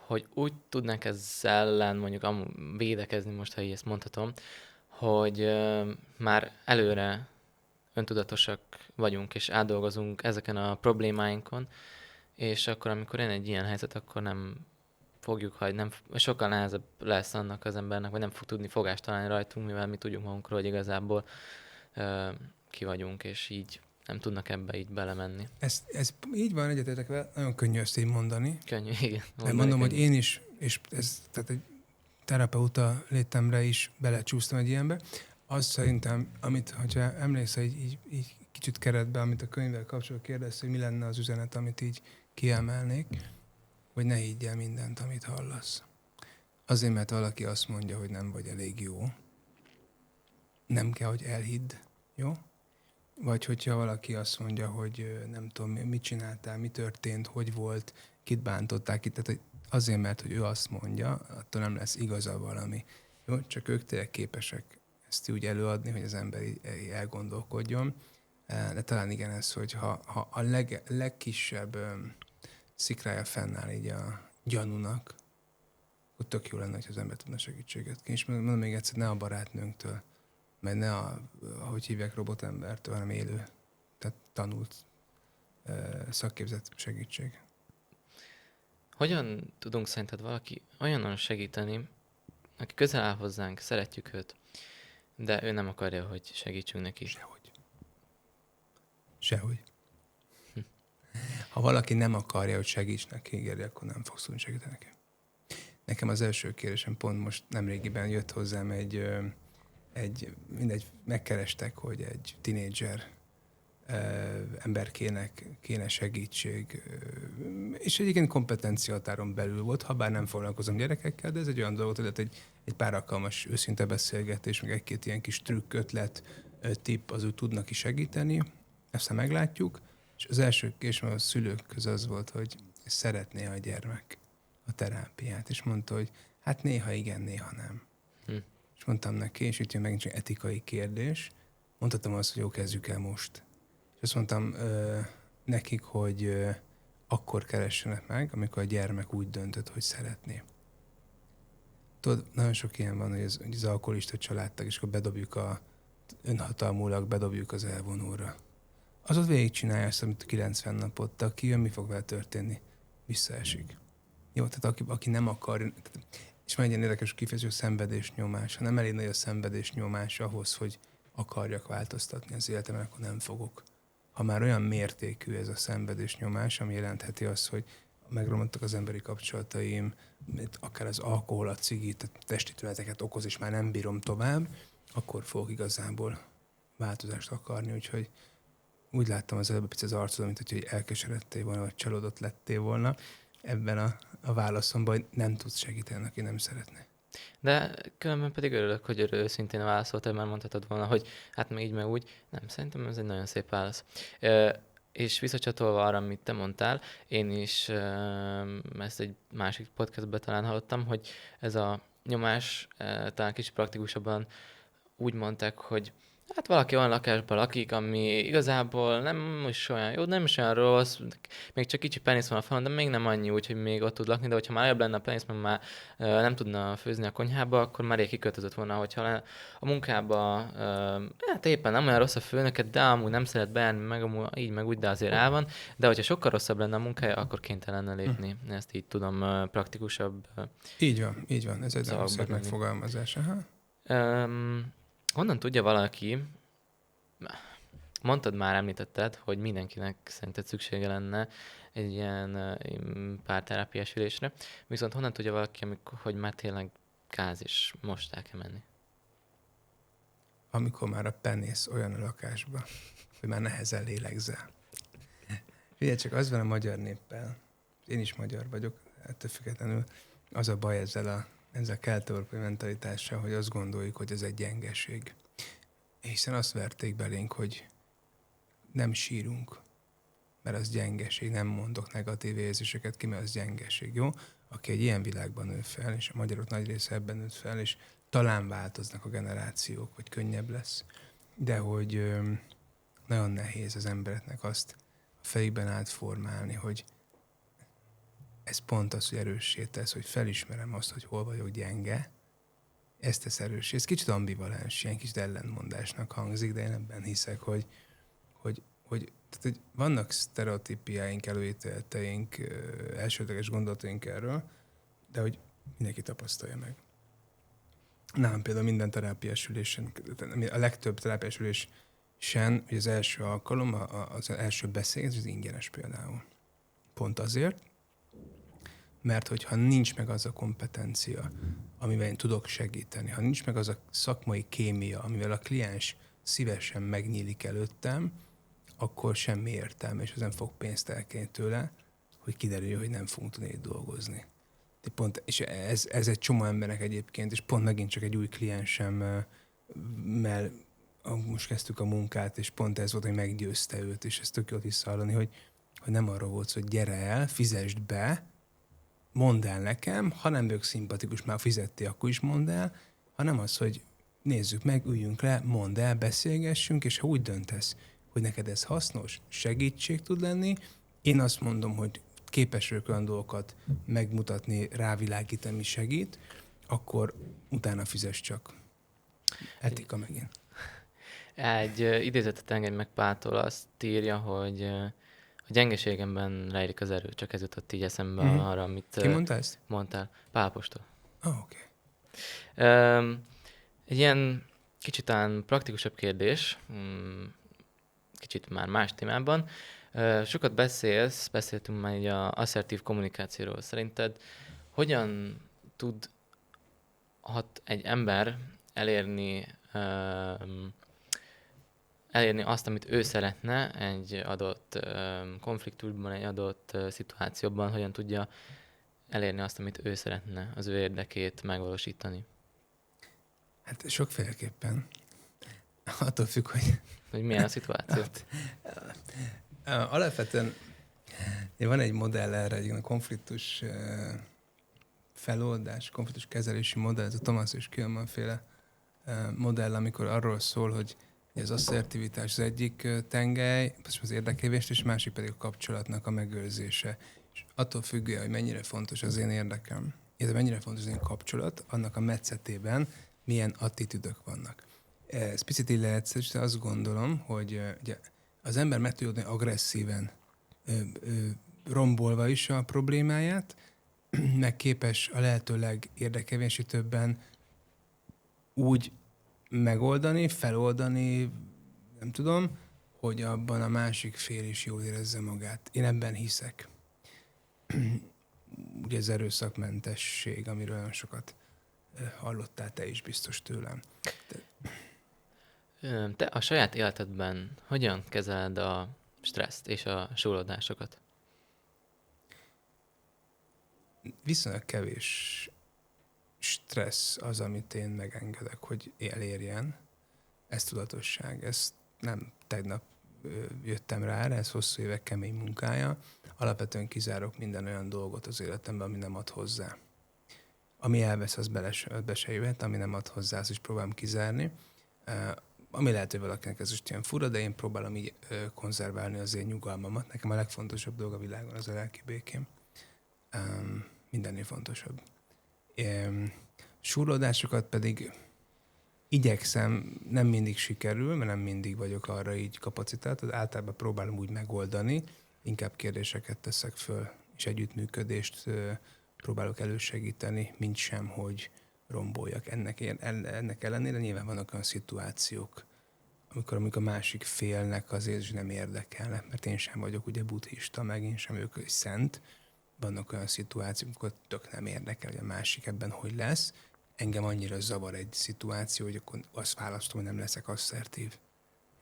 hogy úgy tudnak ezzel ellen mondjuk védekezni, most ha így ezt mondhatom, hogy már előre öntudatosak vagyunk, és átdolgozunk ezeken a problémáinkon, és akkor, amikor jön egy ilyen helyzet, akkor nem fogjuk hagyni, sokkal nehezebb lesz annak az embernek, vagy nem fog tudni fogást találni rajtunk, mivel mi tudjuk magunkról, hogy igazából ki vagyunk, és így nem tudnak ebbe így belemenni. Ez így van, egyetértek vele, nagyon könnyű ezt így mondani. Könnyű, igen. De mondom, hogy én is és ez, tehát egy terapeuta létemre is belecsúsztam egy ilyenbe. Az szerintem, amit, hogyha emlékszel így kicsit keretbe, amit a könyvvel kapcsolatban kérdezte, hogy mi lenne az üzenet, amit így kiemelnék, hogy ne higgy el mindent, amit hallasz. Azért, mert valaki azt mondja, hogy nem vagy elég jó, nem kell, hogy elhidd, jó? Vagy hogyha valaki azt mondja, hogy nem tudom, mit csináltál, mi történt, hogy volt, kit bántották, tehát hogy azért, mert hogy ő azt mondja, attól nem lesz igaza valami. Jó? Csak ők tényleg képesek ezt úgy előadni, hogy az ember így elgondolkodjon. De talán igen ez, hogy ha a legkisebb szikrája fennáll így a gyanúnak, akkor tök jó lenne, hogy az ember tudna segítséget kérni. És mondom még egyszer, ne a barátnőnktől, mert ne ahogy hívják, robotembertől, hanem élő, tehát tanult, szakképzett segítség. Hogyan tudunk szerinted valaki olyanon segíteni, aki közel áll hozzánk, szeretjük őt, de ő nem akarja, hogy segítsünk neki? Sehogy. Ha valaki nem akarja, hogy segíts neki, ígéri, akkor nem fogsz tudni segíteni neki. Nekem az első kérésem pont most nemrégiben jött hozzám megkerestek, hogy egy tinédzser ember kéne segítség, és egyébként kompetenciahatáron belül volt, ha bár nem foglalkozom gyerekekkel, de ez egy olyan dolog, hogy egy pár alkalmas őszinte beszélgetés, meg egy-két ilyen kis trükk, ötlet, tipp, az úgy tudnak is segíteni, ezt meglátjuk, és az első később a szülők között az volt, hogy szeretné a gyermek a terápiát, és mondta, hogy hát néha igen, néha nem. És mondtam neki, és itt jön megint csak etikai kérdés, mondhatom azt, hogy jó, kezdjük el most. És azt mondtam nekik, hogy akkor keressenek meg, amikor a gyermek úgy döntött, hogy szeretné. Tudod, nagyon sok ilyen van, hogy az alkoholista családtag, és akkor önhatalmulag bedobjuk az elvonóra. Az ott végigcsinálja ezt, amit 90 napot, aki jön, mi fog vele történni? Visszaesik. Jó, tehát aki nem akar, és van egy ilyen érdekes kifejező, szenvedés nyomás. Ha nem elég nagy a szenvedés nyomás ahhoz, hogy akarjak változtatni az életemben, akkor nem fogok. Ha már olyan mértékű ez a szenvedés nyomás, ami jelentheti azt, hogy megromlottak az emberi kapcsolataim, akár az alkohol, a cigi, testi tüneteket okoz, és már nem bírom tovább, akkor fogok igazából változást akarni. Úgyhogy úgy láttam az előbb picit az arcodon, mint hogy elkeseredtél volna, vagy csalódott lettél volna ebben a válaszomban, hogy nem tudsz segíteni, aki nem szeretne. De különben pedig örülök, hogy őszintén válaszoltál, mert mondhatod volna, hogy hát meg így, meg úgy. Nem, szerintem ez egy nagyon szép válasz. És visszacsatolva arra, amit te mondtál, én is ezt egy másik podcastben talán hallottam, hogy ez a nyomás talán kicsit praktikusabban úgy mondták, hogy hát valaki olyan lakásban lakik, ami igazából nem is olyan jó, nem is olyan rossz, még csak kicsi penisz van a falon, de még nem annyi, úgyhogy még ott tud lakni, de hogyha már jobb lenne a penisz, mert már nem tudna főzni a konyhába, akkor már rég kiköltözött volna, hogyha a munkába hát éppen nem olyan rossz a főnöket, de amúgy nem szeret bejárni, meg amúgy, így meg úgy, de azért el van, de hogyha sokkal rosszabb lenne a munkája, akkor kénytelen lenne lépni. Ezt így tudom praktikusabb. Így van, ez egy nagyon szép megfogalmazás. Honnan tudja valaki, mondtad már, említetted, hogy mindenkinek szerinted szüksége lenne egy ilyen párterápiás ülésre, viszont honnan tudja valaki, hogy már tényleg gáz és most el kell menni? Amikor már a penész olyan a lakásban, hogy már nehezen lélegzel. Figyelj, csak az van a magyar néppel, én is magyar vagyok, ettől függetlenül az a baj ezzel a kelet-európai mentalitással, hogy azt gondoljuk, hogy ez egy gyengeség. Hiszen azt verték belénk, hogy nem sírunk, mert az gyengeség, nem mondok negatív érzéseket ki, mert az gyengeség, jó? Aki egy ilyen világban nő fel, és a magyarok nagy része ebben nőtt fel, és talán változnak a generációk, vagy könnyebb lesz, de hogy nagyon nehéz az embereknek azt a fejükben átformálni, hogy ez pont az, hogy erőssé tesz, hogy felismerem azt, hogy hol vagyok gyenge, ezt tesz erőssé. Ez kicsit ambivalens, ilyen kicsit ellentmondásnak hangzik, de én ebben hiszek, hogy vannak sztereotípiáink, előítéleteink, elsődleges gondolataink erről, de hogy mindenki tapasztalja meg. Nálam például minden terápiás ülésen, a legtöbb terápiás ülésen, hogy az első alkalom, az első beszélgetés, az ingyenes például. Pont azért, mert hogyha nincs meg az a kompetencia, amivel én tudok segíteni, ha nincs meg az a szakmai kémia, amivel a kliens szívesen megnyílik előttem, akkor semmi értelme, és az nem fog pénzt elkérni tőle, hogy kiderüljön, hogy nem fogunk tudni itt dolgozni. És ez egy csomó embernek egyébként, és pont megint csak egy új kliensemmel most kezdtük a munkát, és pont ez volt, hogy meggyőzte őt, és ezt tök jót visszahallani, hogy nem arról volt, hogy gyere el, fizesd be, mondd el nekem, ha nem vagyok szimpatikus, már fizettél, akkor is mondd el, hanem az, hogy nézzük meg, üljünk le, mondd el, beszélgessünk, és ha úgy döntesz, hogy neked ez hasznos, segítség tud lenni, én azt mondom, hogy képes vagyok olyan dolgokat megmutatni, rávilágítani segít, akkor utána fizes csak. Etika megint. Egy idézetet engedj meg Pától, azt írja, hogy a gyengeségemben rejlik az erő, csak ez jutott így eszembe arra, amit Ki mondta ezt? mondtál. Pál apostol. Oké. Egy ilyen kicsit talán praktikusabb kérdés, kicsit már más témában. Sokat beszéltünk már így az asszertív kommunikációról. Szerinted hogyan tudhat egy ember elérni azt, amit ő szeretne egy adott konfliktusban, egy adott szituációban, hogyan tudja elérni azt, amit ő szeretne, az ő érdekét megvalósítani? Hát sokféleképpen. Attól függ, hogy milyen a szituáció. Alapvetően van egy modell erre, egy konfliktus feloldás, konfliktus kezelési modell, ez a Thomas és Kilmann féle modell, amikor arról szól, hogy az asszertivitás az egyik tengely, az érdekérvést, és másik pedig a kapcsolatnak a megőrzése. És attól függően, hogy mennyire fontos az én érdekem, illetve mennyire fontos az én kapcsolat, annak a metszetében milyen attitűdök vannak. Ez picit így leegyszerűsítve, azt gondolom, hogy ugye az ember meg tudja agresszíven rombolva is a problémáját, meg képes a lehető legérdekérvényesítőbben úgy megoldani, feloldani, nem tudom, hogy abban a másik fél is jól érezze magát. Én ebben hiszek. Ugye az erőszakmentesség, amiről olyan sokat hallottál te is biztos tőlem. Te a saját életedben hogyan kezeled a stresszt és a súlódásokat? Viszonylag kevés stressz az, amit én megengedek, hogy elérjen. Ez tudatosság. Ezt nem tegnap jöttem rá, ez hosszú évek kemény munkája. Alapvetően kizárok minden olyan dolgot az életemben, ami nem ad hozzá. Ami elvesz, az be se jöhet, ami nem ad hozzá, azt is próbálom kizárni. Ami lehet, hogy valakinek ez is ilyen fura, de én próbálom így konzerválni az én nyugalmamat. Nekem a legfontosabb dolog a világon az a lelki békém. Mindennél fontosabb. Súrlódásokat pedig igyekszem, nem mindig sikerül, mert nem mindig vagyok arra így kapacitált, általában próbálom úgy megoldani, inkább kérdéseket teszek föl, és együttműködést próbálok elősegíteni, mint sem, hogy romboljak. Ennek ellenére nyilván vannak olyan szituációk, amikor a másik félnek azért is nem érdekelne, mert én sem vagyok ugye buddhista, meg én sem vagyok szent. Vannak olyan szituációk, amikor tök nem érdekel, hogy a másik ebben hogy lesz. Engem annyira zavar egy szituáció, hogy akkor azt választom, hogy nem leszek asszertív.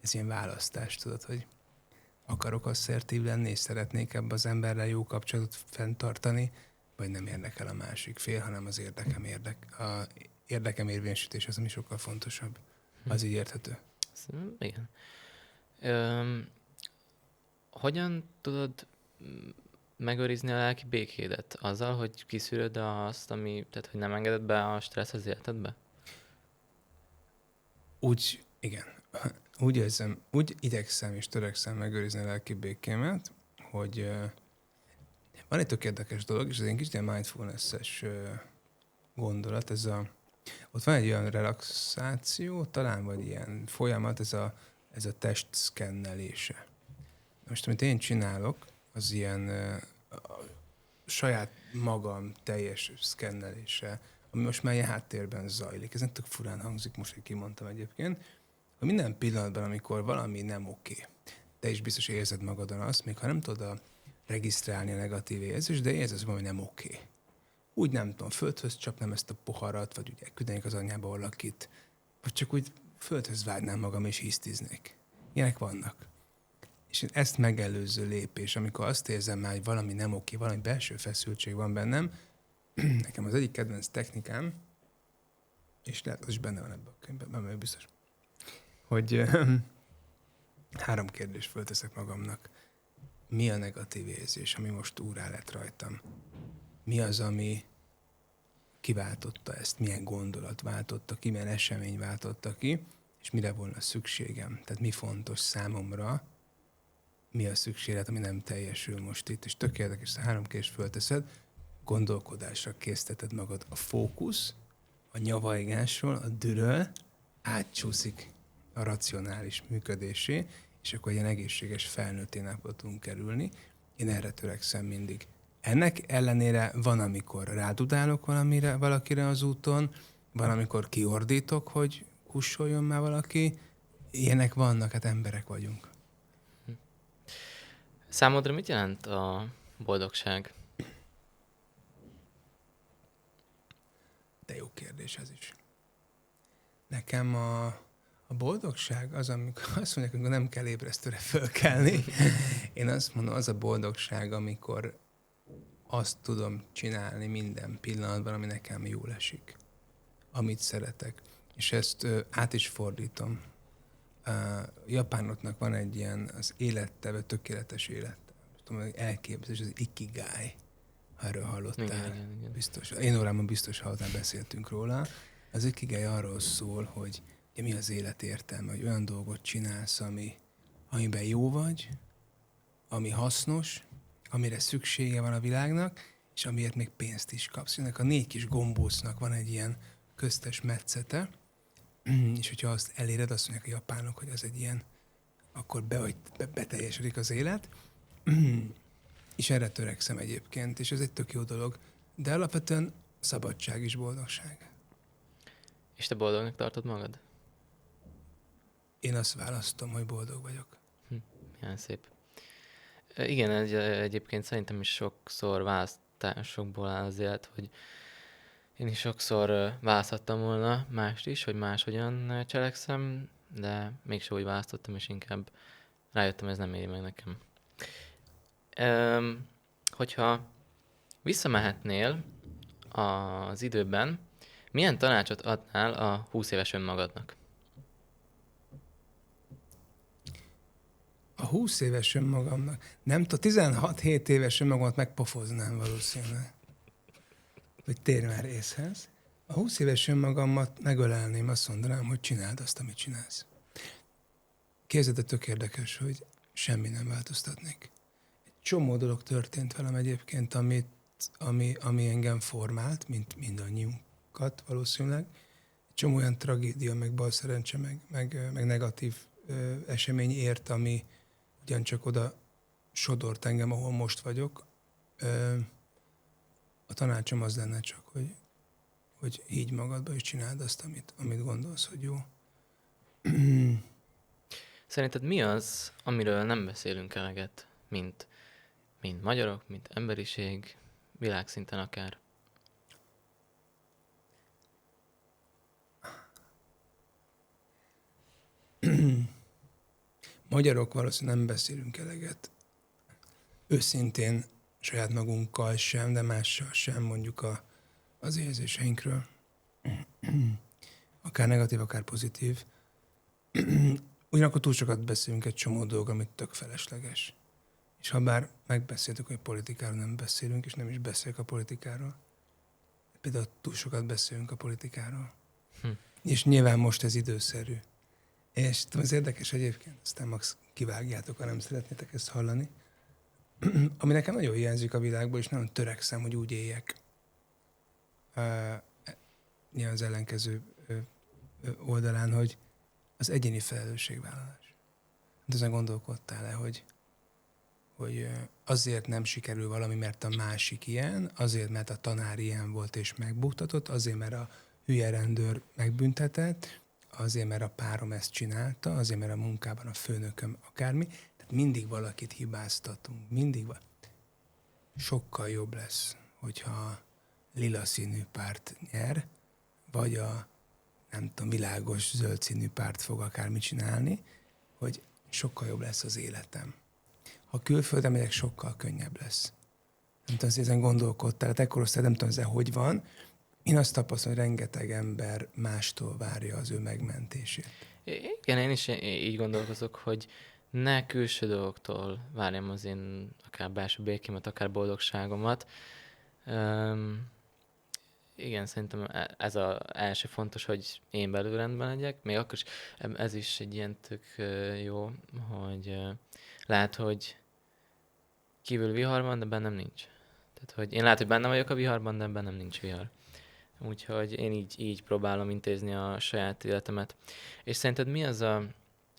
Ez ilyen választás, tudod, hogy akarok asszertív lenni, és szeretnék ebbe az emberrel jó kapcsolatot fenntartani, vagy nem érdekel a másik fél, hanem az érdekem érvényesítés az, ami sokkal fontosabb. Az így érthető. Igen. Hogyan tudod megőrizni a lelki békédet? Azzal, hogy kiszűröd azt, tehát hogy nem engeded be a stressz az életedbe? Igen. Úgy érzem, úgy igyekszem és törekszem megőrizni a lelki békémet, hogy van egy tök érdekes dolog, és ez egy kicsit ilyen mindfulness-es gondolat. Ott van egy olyan relaxáció, talán vagy ilyen folyamat, ez a test szkennelése. Most, amit én csinálok, az ilyen a saját magam teljes szkennelése, ami most már ilyen háttérben zajlik. Ez nem tök furán hangzik, most, hogy kimondtam egyébként, hogy minden pillanatban, amikor valami nem oké, te is biztos érzed magadon azt, még ha nem tudod a regisztrálni a negatív érzést, de érzed, hogy nem oké. Úgy nem tudom, földhöz csapnám ezt a poharat, vagy ugye küldenék az anyjába valakit, vagy csak úgy földhöz vágnám magam és hisztiznék. Ilyenek vannak. És ezt megelőző lépés, amikor azt érzem már, hogy valami nem oké, valami belső feszültség van bennem, nekem az egyik kedvenc technikám, és lehet, az is benne van ebben a könyvben, nem vagyok biztos, hogy 3 kérdést fölteszek magamnak. Mi a negatív érzés, ami most úrrá lett rajtam? Mi az, ami kiváltotta ezt? Milyen gondolat váltotta ki? Milyen esemény váltotta ki? És mire volna szükségem? Tehát mi fontos számomra? Mi a szükséglet, ami nem teljesül most itt? És tök érdekes, a 3 kérdést fölteszed, gondolkodásra készteted magad. A fókusz, a nyavajgásról, a dűről átcsúszik a racionális működésé, és akkor ilyen egészséges felnőtté napba tudunk kerülni. Én erre törekszem mindig. Ennek ellenére van, amikor rádudálok valakire az úton, van, amikor kiordítok, hogy kussoljon már valaki. Ilyenek vannak, hát emberek vagyunk. Számodra mit jelent a boldogság? De jó kérdés ez is. Nekem a boldogság az, amikor azt mondják, amikor nem kell ébresztőre fölkelni. Én azt mondom, az a boldogság, amikor azt tudom csinálni minden pillanatban, ami nekem jól esik. Amit szeretek. És ezt át is fordítom. Japánoknak van egy ilyen az életterve, tökéletes élet. Tudom, hogy elképzelés, az ikigai. Ha erről hallottál. Igen. Biztos. Én órámon biztos hallottál, beszéltünk róla. Az ikigai arról szól, hogy mi az élet értelme, hogy olyan dolgot csinálsz, amiben jó vagy, ami hasznos, amire szüksége van a világnak, és amiért még pénzt is kapsz. Ennek a 4 kis gombócnak van egy ilyen köztes metszete, és hogyha azt eléred, azt mondják a japánok, hogy az egy ilyen, akkor beteljesedik az élet. És erre törekszem egyébként, és ez egy tök jó dolog. De alapvetően szabadság is boldogság. És te boldognak tartod magad? Én azt választom, hogy boldog vagyok. Milyen szép. Igen, egyébként szerintem is sokszor választásokból áll az élet, hogy én is sokszor választhattam volna mást is, hogy máshogyan cselekszem, de mégse úgy választottam, és inkább rájöttem, ez nem éri meg nekem. Hogyha visszamehetnél az időben, milyen tanácsot adnál a 20 éves önmagadnak? A 20 éves önmagamnak, nem tudom, 16-7 éves önmagamat megpofoznám valószínűleg. Hogy térj már észhez. A 20 éves önmagamat megölelném, azt mondanám, hogy csináld azt, amit csinálsz. Képzeld, tök érdekes, hogy semmi nem változtatnék. Egy csomó dolog történt velem egyébként, ami engem formált, mint mindannyiunkat valószínűleg. Egy csomó olyan tragédia, meg balszerencse, meg negatív esemény ért, ami ugyancsak oda sodort engem, ahol most vagyok. A tanácsom az lenne csak, hogy higgy magadba, és csináld azt, amit gondolsz, hogy jó. Szerinted mi az, amiről nem beszélünk eleget, mint magyarok, mint emberiség, világszinten akár? Magyarok valószínűleg nem beszélünk eleget. Őszintén saját magunkkal sem, de mással sem mondjuk az érzéseinkről. Akár negatív, akár pozitív. Ugyanakkor túl sokat beszélünk egy csomó dolog, amit tök felesleges. És ha bár megbeszéltük, hogy politikáról nem beszélünk, és nem is beszélek a politikáról, például túl sokat beszélünk a politikáról. És nyilván most ez időszerű. És tudom, ez érdekes egyébként, aztán max kivágjátok, ha nem szeretnétek ezt hallani. Ami nekem nagyon hiányzik a világból, és nagyon törekszem, hogy úgy éljek. Nyilván az ellenkező oldalán, hogy az egyéni felelősségvállalás. De ezen gondolkodtál-e, hogy azért nem sikerül valami, mert a másik ilyen, azért, mert a tanár ilyen volt és megbuktatott, azért, mert a hülye rendőr megbüntetett, azért, mert a párom ezt csinálta, azért, mert a munkában a főnököm akármi. Tehát mindig valakit hibáztatunk. sokkal jobb lesz, hogyha lila színű párt nyer, vagy a nem tudom, világos zöld színű párt fog akármit csinálni, hogy sokkal jobb lesz az életem. Ha külföldre megyek, sokkal könnyebb lesz. Nem tudom, hogy ezen gondolkodtál, hát ekkorosztály nem tudom, ez hogy van. Én azt tapasztalom, hogy rengeteg ember mástól várja az ő megmentését. Igen, én is így gondolkozok, hogy ne külső dolgoktól várjam az én akár belső békémet, akár boldogságomat. Igen, szerintem ez az első fontos, hogy én belül rendben legyek. Még akkor is ez is egy ilyen tök jó, hogy lehet, hogy kívül vihar van, de bennem nincs. Tehát, hogy én lehet, hogy benne vagyok a viharban, de bennem nincs vihar. Úgyhogy én így próbálom intézni a saját életemet. És szerinted mi az a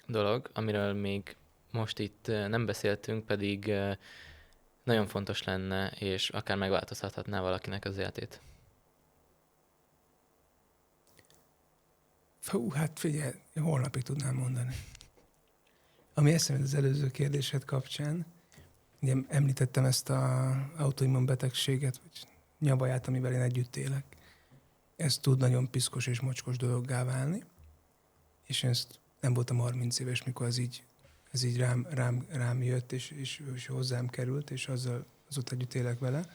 dolog, amiről még most itt nem beszéltünk, pedig nagyon fontos lenne, és akár megváltoztathatná valakinek az életét? Fú, hát figyelj, holnapig tudnám mondani. Ami eszembe az előző kérdésed kapcsán, ugye említettem ezt az autoimmun betegséget, vagy nyavaját, amivel én együtt élek. Ez tud nagyon piszkos és mocskos dologgá válni, és én ezt nem voltam 30 éves, mikor ez így rám jött, és hozzám került, és azóta együtt élek vele,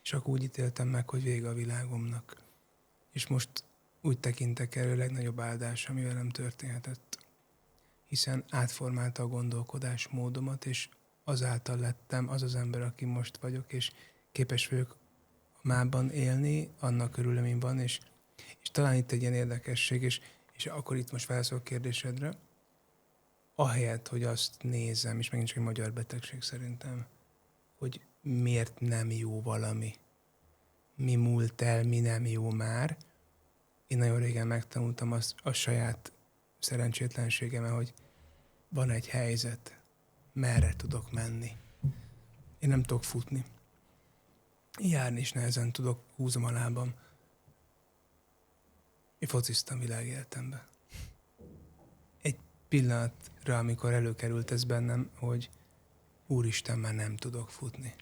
és akkor úgy ítéltem meg, hogy vége a világomnak. És most úgy tekintek erről a legnagyobb áldás, ami velem történhetett. Hiszen átformálta a gondolkodásmódomat, és azáltal lettem az az ember, aki most vagyok, és képes vagyok a mában élni, annak örülöm van, és talán itt egy ilyen érdekesség, és akkor itt most válaszolok kérdésedre, ahelyett, hogy azt nézem, és megint csak egy magyar betegség szerintem, hogy miért nem jó valami, mi múlt el, mi nem jó már. Én nagyon régen megtanultam a saját szerencsétlenségemen, hogy van egy helyzet, merre tudok menni. Én nem tudok futni. Járni is nehezen tudok, húzom a lábam. Én fociztam világéletembe. Egy pillanatra, amikor előkerült ez bennem, hogy Úristen, már nem tudok futni.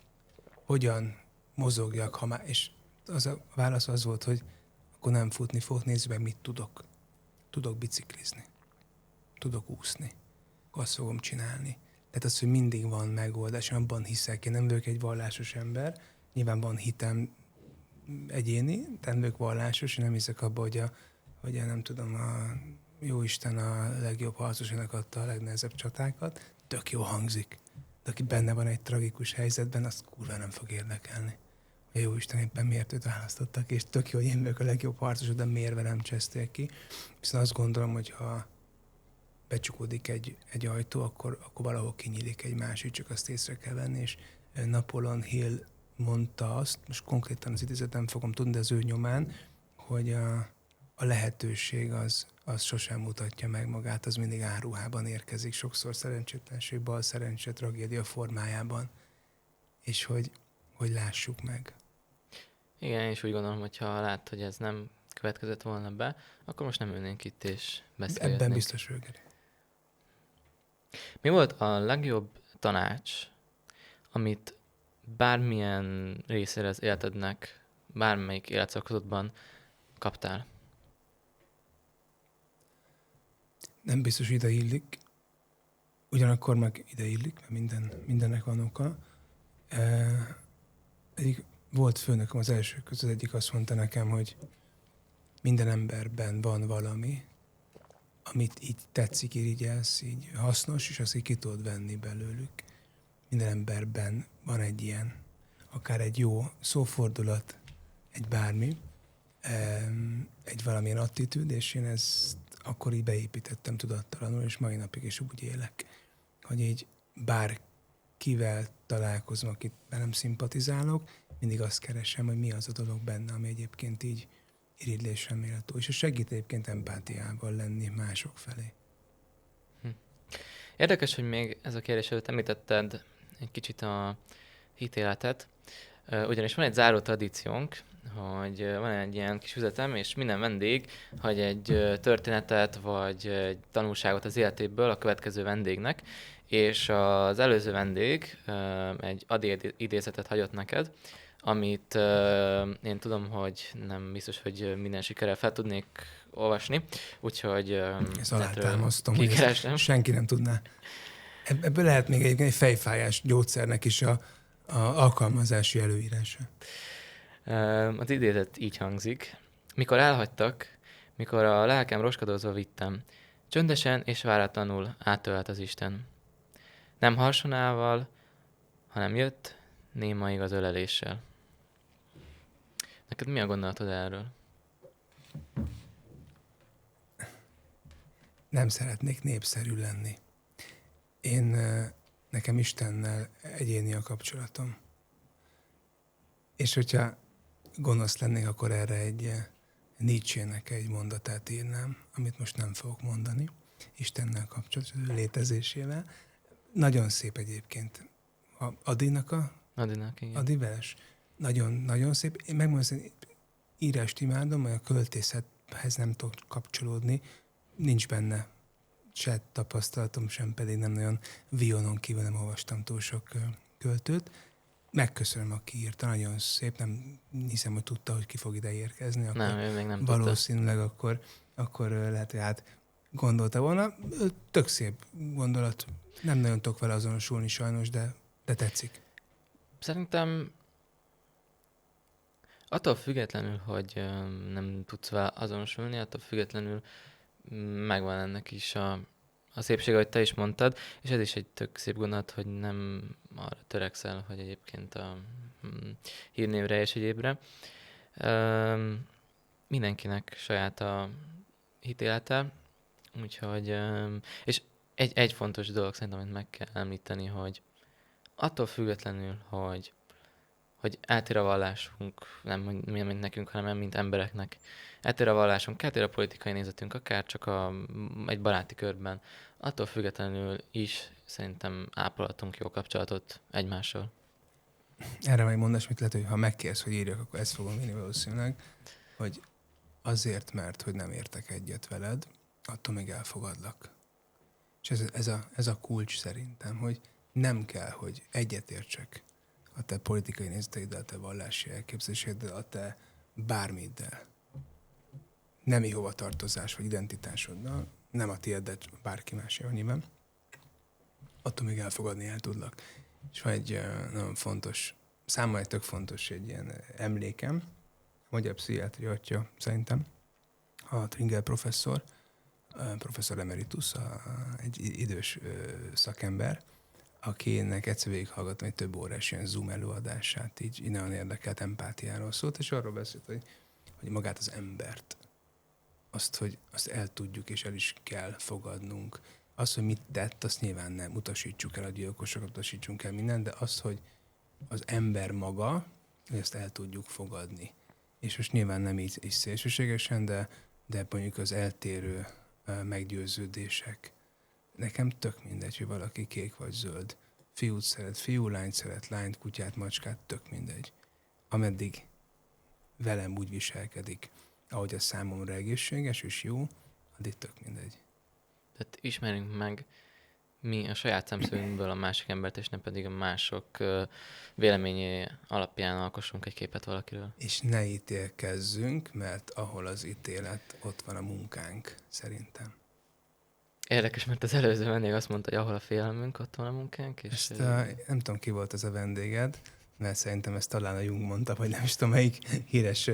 Hogyan mozogjak, ha már... És a válasz az volt, hogy akkor nem futni fogok, nézzük meg, mit tudok. Tudok biciklizni. Tudok úszni. Azt fogom csinálni. Tehát az, hogy mindig van megoldás, abban hiszek. Én nem vagyok egy vallásos ember, nyilván van hitem egyéni, tehát nem vagyok vallásos, én nem hiszek abba, hogy nem tudom, a Jóisten a legjobb harcosának adta a legnehezebb csatákat. Tök jó hangzik. De aki benne van egy tragikus helyzetben, az kurva nem fog érdekelni. A Jóisten éppen miért őt választottak, és tök jó, hogy én vagyok a legjobb harcos, de miért velem cseszték ki. Viszont azt gondolom, hogy ha becsukódik egy ajtó, akkor valahol kinyílik egy másik, csak azt észre kell venni, és Napoleon Hill mondta azt, most konkrétan az idézet nem fogom tudni, de az ő nyomán, hogy a lehetőség az sosem mutatja meg magát, az mindig áruhában érkezik, sokszor szerencsétlenség, bal szerencse, tragédia formájában, és hogy lássuk meg. Igen, én is úgy gondolom, hogy ha lát, hogy ez nem következett volna be, akkor most nem ülnénk itt és beszélgetnénk. Ebben biztos vagyok. Mi volt a legjobb tanács, amit bármilyen részére az életednek, bármelyik életszakaszodban kaptál? Nem biztos, ide illik, ugyanakkor meg ide illik, mert mindennek van oka. Egyik volt főnököm az első között, egyik azt mondta nekem, hogy minden emberben van valami, amit így tetszik, irigyelsz, így hasznos, és azt így ki tudod venni belőlük. Minden emberben van egy ilyen, akár egy jó szófordulat, egy bármi, egy valamilyen attitűd, és én ezt akkor így beépítettem tudattalanul, és mai napig is úgy élek, hogy így bárkivel találkozom, akit velem szimpatizálok, mindig azt keresem, hogy mi az a dolog benne, ami egyébként így irigylésre méltó, és segít egyébként empátiával lenni mások felé. Érdekes, hogy még ez a kérdés előtt említetted egy kicsit a hitéletet. Ugyanis van egy záró tradíciónk, hogy van egy ilyen kis üzletem, és minden vendég hagy egy történetet, vagy egy tanulságot az életéből a következő vendégnek, és az előző vendég egy Adi idézetet hagyott neked, amit én tudom, hogy nem biztos, hogy minden sikerrel fel tudnék olvasni, úgyhogy Ezt alátámasztom, hogy kikeresem. Senki nem tudná. Ebből lehet még egy fejfájás gyógyszernek is a alkalmazási előírása. Az idézet így hangzik. Mikor elhagytak, mikor a lelkem roskadozva vittem, csöndesen és váratlanul átölt az Isten. Nem harsonával, hanem jött némaig az öleléssel. Neked mi a gondolatod erről? Nem szeretnék népszerű lenni. Nekem Istennel egyéni a kapcsolatom. És hogyha gonosz lennék, akkor erre egy Nietzsének egy mondatát írnám, amit most nem fogok mondani, Istennel kapcsolatos létezésével. Nagyon szép egyébként. Adinak igen. Adi vers. Nagyon, nagyon szép. Én megmondom, hogy írást imádom, mert a költészethez nem tudok kapcsolódni. Nincs benne se tapasztalatom, sem pedig nem nagyon Vionon kívül nem olvastam túl sok költőt. Megköszönöm, aki írta, nagyon szép, nem hiszem, hogy tudta, hogy ki fog ide érkezni. Akkor nem, ő még nem valószínűleg akkor lehet, hogy gondolta volna. Tök szép gondolat. Nem nagyon tudok vele azonosulni sajnos, de tetszik. Szerintem attól függetlenül, hogy nem tudsz vele azonosulni, attól függetlenül megvan ennek is a szépsége, hogy te is mondtad, és ez is egy tök szép gondolat, hogy nem arra törekszel, hogy egyébként a hírnévre és egyébre. Mindenkinek saját a hitélete, úgyhogy, és egy fontos dolog szerintem, amit meg kell említeni, hogy attól függetlenül, hogy eltér a vallásunk, nem mint nekünk, hanem mint embereknek. Eltér a vallásunk, eltér a politikai nézetünk, akár csak egy baráti körben. Attól függetlenül is szerintem ápolhatunk jó kapcsolatot egymással. Erre majd mondás, mit lehet, hogy ha megkérsz, hogy írjak, akkor ezt fogom írni valószínűleg, hogy azért, mert hogy nem értek egyet veled, attól még elfogadlak. És ez a kulcs szerintem, hogy nem kell, hogy egyetértsek a te politikai nézeteiddel, a te vallási elképzeléseddel, a te bármiddel. Nemi hovatartozás vagy identitásoddal, nem a tiéd, de bárki másé annyiban. Attól még elfogadni el tudlak. És van egy nagyon fontos, számomra egy tök fontos egy ilyen emlékem, a magyar pszichiátria atya szerintem, a Tringer professzor emeritus, egy idős szakember, akinek egyszer végighallgattam egy több órás ilyen Zoom előadását, így nagyon érdekelt, empátiáról szólt, és arról beszélt, hogy magát az embert, hogy azt el tudjuk és el is kell fogadnunk. Az, hogy mit tett, azt nyilván nem utasítsuk el a gyilkosokat, utasítsunk el mindent, de az, hogy az ember maga, hogy ezt el tudjuk fogadni. És most nyilván nem így szélsőségesen, de mondjuk az eltérő meggyőződések. Nekem tök mindegy, hogy valaki kék vagy zöld. Fiút szeret fiú, lányt szeret lányt, kutyát, macskát, tök mindegy. Ameddig velem úgy viselkedik, ahogy a számomra egészséges és jó, addig tök mindegy. Tehát ismerjünk meg mi a saját szemszögünkből a másik embert, és nem pedig a mások véleményé alapján alkossunk egy képet valakiről. És ne ítélkezzünk, mert ahol az ítélet, ott van a munkánk, szerintem. Érdekes, mert az előző vendég azt mondta, hogy ahol a félelmünk, ott van a munkánk. És Ezt nem tudom, ki volt ez a vendéged, mert szerintem ezt talán a Jung mondta, vagy nem is tudom, melyik híres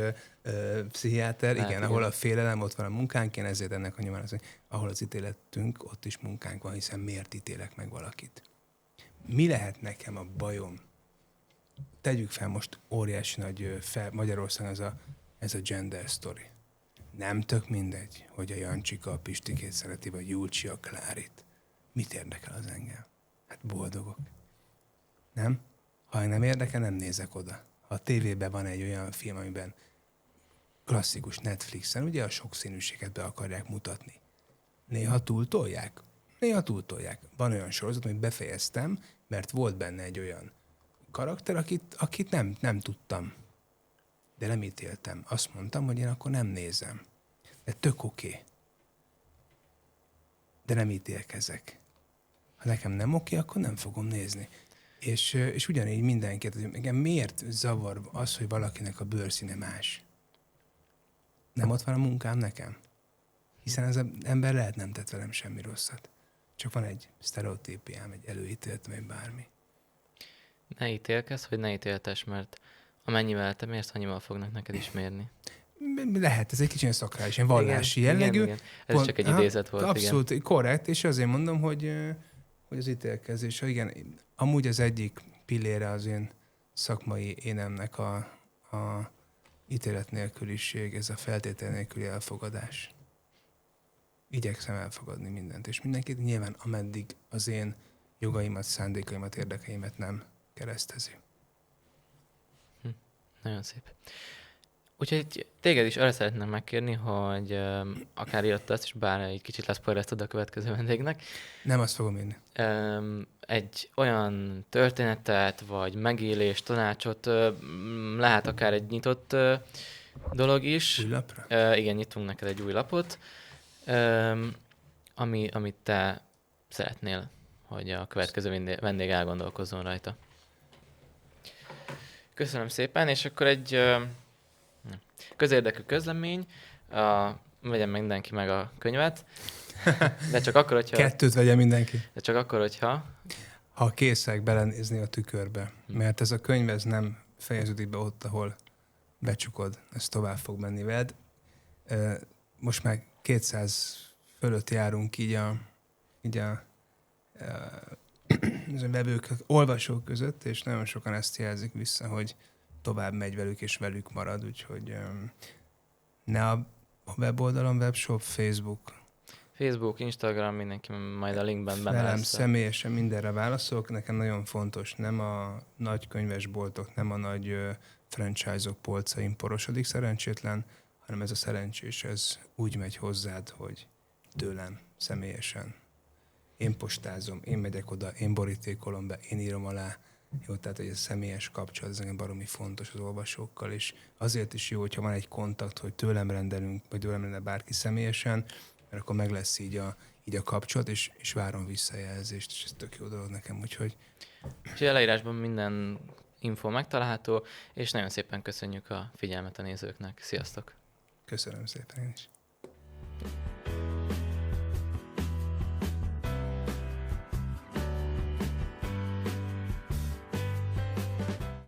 pszichiáter. Igen, ahol a félelem, ott van a munkánk, én ezért ennek a nyomán az, hogy ahol az ítéletünk, ott is munkánk van, hiszen miért ítélek meg valakit? Mi lehet nekem a bajom? Tegyük fel most óriási nagy Magyarországon ez a gender story. Nem tök mindegy, hogy a Jancsika a Pistikét szereti, vagy Julcsi a Klárit. Mit érdekel az engem? Hát boldogok. Nem? Ha nem érdekel, nem nézek oda. Ha a tévében van egy olyan film, amiben klasszikus Netflixen, ugye a sokszínűséget be akarják mutatni. Néha túltolják. Van olyan sorozat, amit befejeztem, mert volt benne egy olyan karakter, akit nem tudtam. De nem ítéltem. Azt mondtam, hogy én akkor nem nézem. De tök oké. De nem ítélkezek. Ha nekem nem oké, akkor nem fogom nézni. És ugyanígy mindenkit, hogy engem miért zavar az, hogy valakinek a bőrszíne más? Nem ott van a munkám nekem? Hiszen az ember lehet nem tett velem semmi rosszat. Csak van egy sztereotípiám, egy előítéletem, vagy bármi. Ne ítélkezz, hogy ne ítéltes, mert amennyivel te mérsz, annyival fognak neked is mérni. Lehet, ez egy kicsit szakrális, ilyen vallási jellegű. Igen. Ez csak egy idézet volt. Abszolút, igen. Korrekt, és azért mondom, hogy az ítélkezés, igen, amúgy az egyik pillére az én szakmai énemnek a ítélet nélküliség, ez a feltétel nélküli elfogadás. Igyekszem elfogadni mindent, és mindenkit nyilván ameddig az én jogaimat, szándékaimat, érdekeimet nem keresztezi. Nagyon szép. Úgyhogy téged is arra szeretném megkérni, hogy akár írott azt, és bár egy kicsit leszpoilerezted a következő vendégnek. Nem azt fogom írni. Egy olyan történetet, vagy megélést, tanácsot, lehet akár egy nyitott dolog is. Új lapra? Igen, nyitunk neked egy új lapot, amit te szeretnél, hogy a következő vendég elgondolkozzon rajta. Köszönöm szépen, és akkor egy közérdekű közlemény, vegyen mindenki meg a könyvet, de csak akkor, hogyha... 2 vegye mindenki. De csak akkor, hogyha... Ha készek belenézni a tükörbe, mert ez a könyv ez nem fejeződik be ott, ahol becsukod, ez tovább fog menni veled. Most már 200 fölött járunk így a vevők, olvasók között, és nagyon sokan ezt jelzik vissza, hogy tovább megy velük, és velük marad, úgyhogy ne a weboldalon, webshop, Facebook, Instagram, mindenki majd a linkben benne velem lesz. személyesen mindenre válaszolok, nekem nagyon fontos, nem a nagy könyvesboltok, nem a nagy franchise-ok polcain porosodik szerencsétlen, hanem ez a szerencsés, ez úgy megy hozzád, hogy tőlem személyesen. Én postázom, én megyek oda, én borítékolom be, én írom alá. Jó, tehát hogy ez a személyes kapcsolat, ez nekem baromi fontos az olvasókkal, és azért is jó, hogyha van egy kontakt, hogy tőlem rendelünk, vagy tőlem rendel bárki személyesen, mert akkor meg lesz így a kapcsolat, és várom visszajelzést, és ez tök jó dolog nekem, úgyhogy... Úgyhogy a leírásban minden info megtalálható, és nagyon szépen köszönjük a figyelmet a nézőknek. Sziasztok! Köszönöm szépen én is.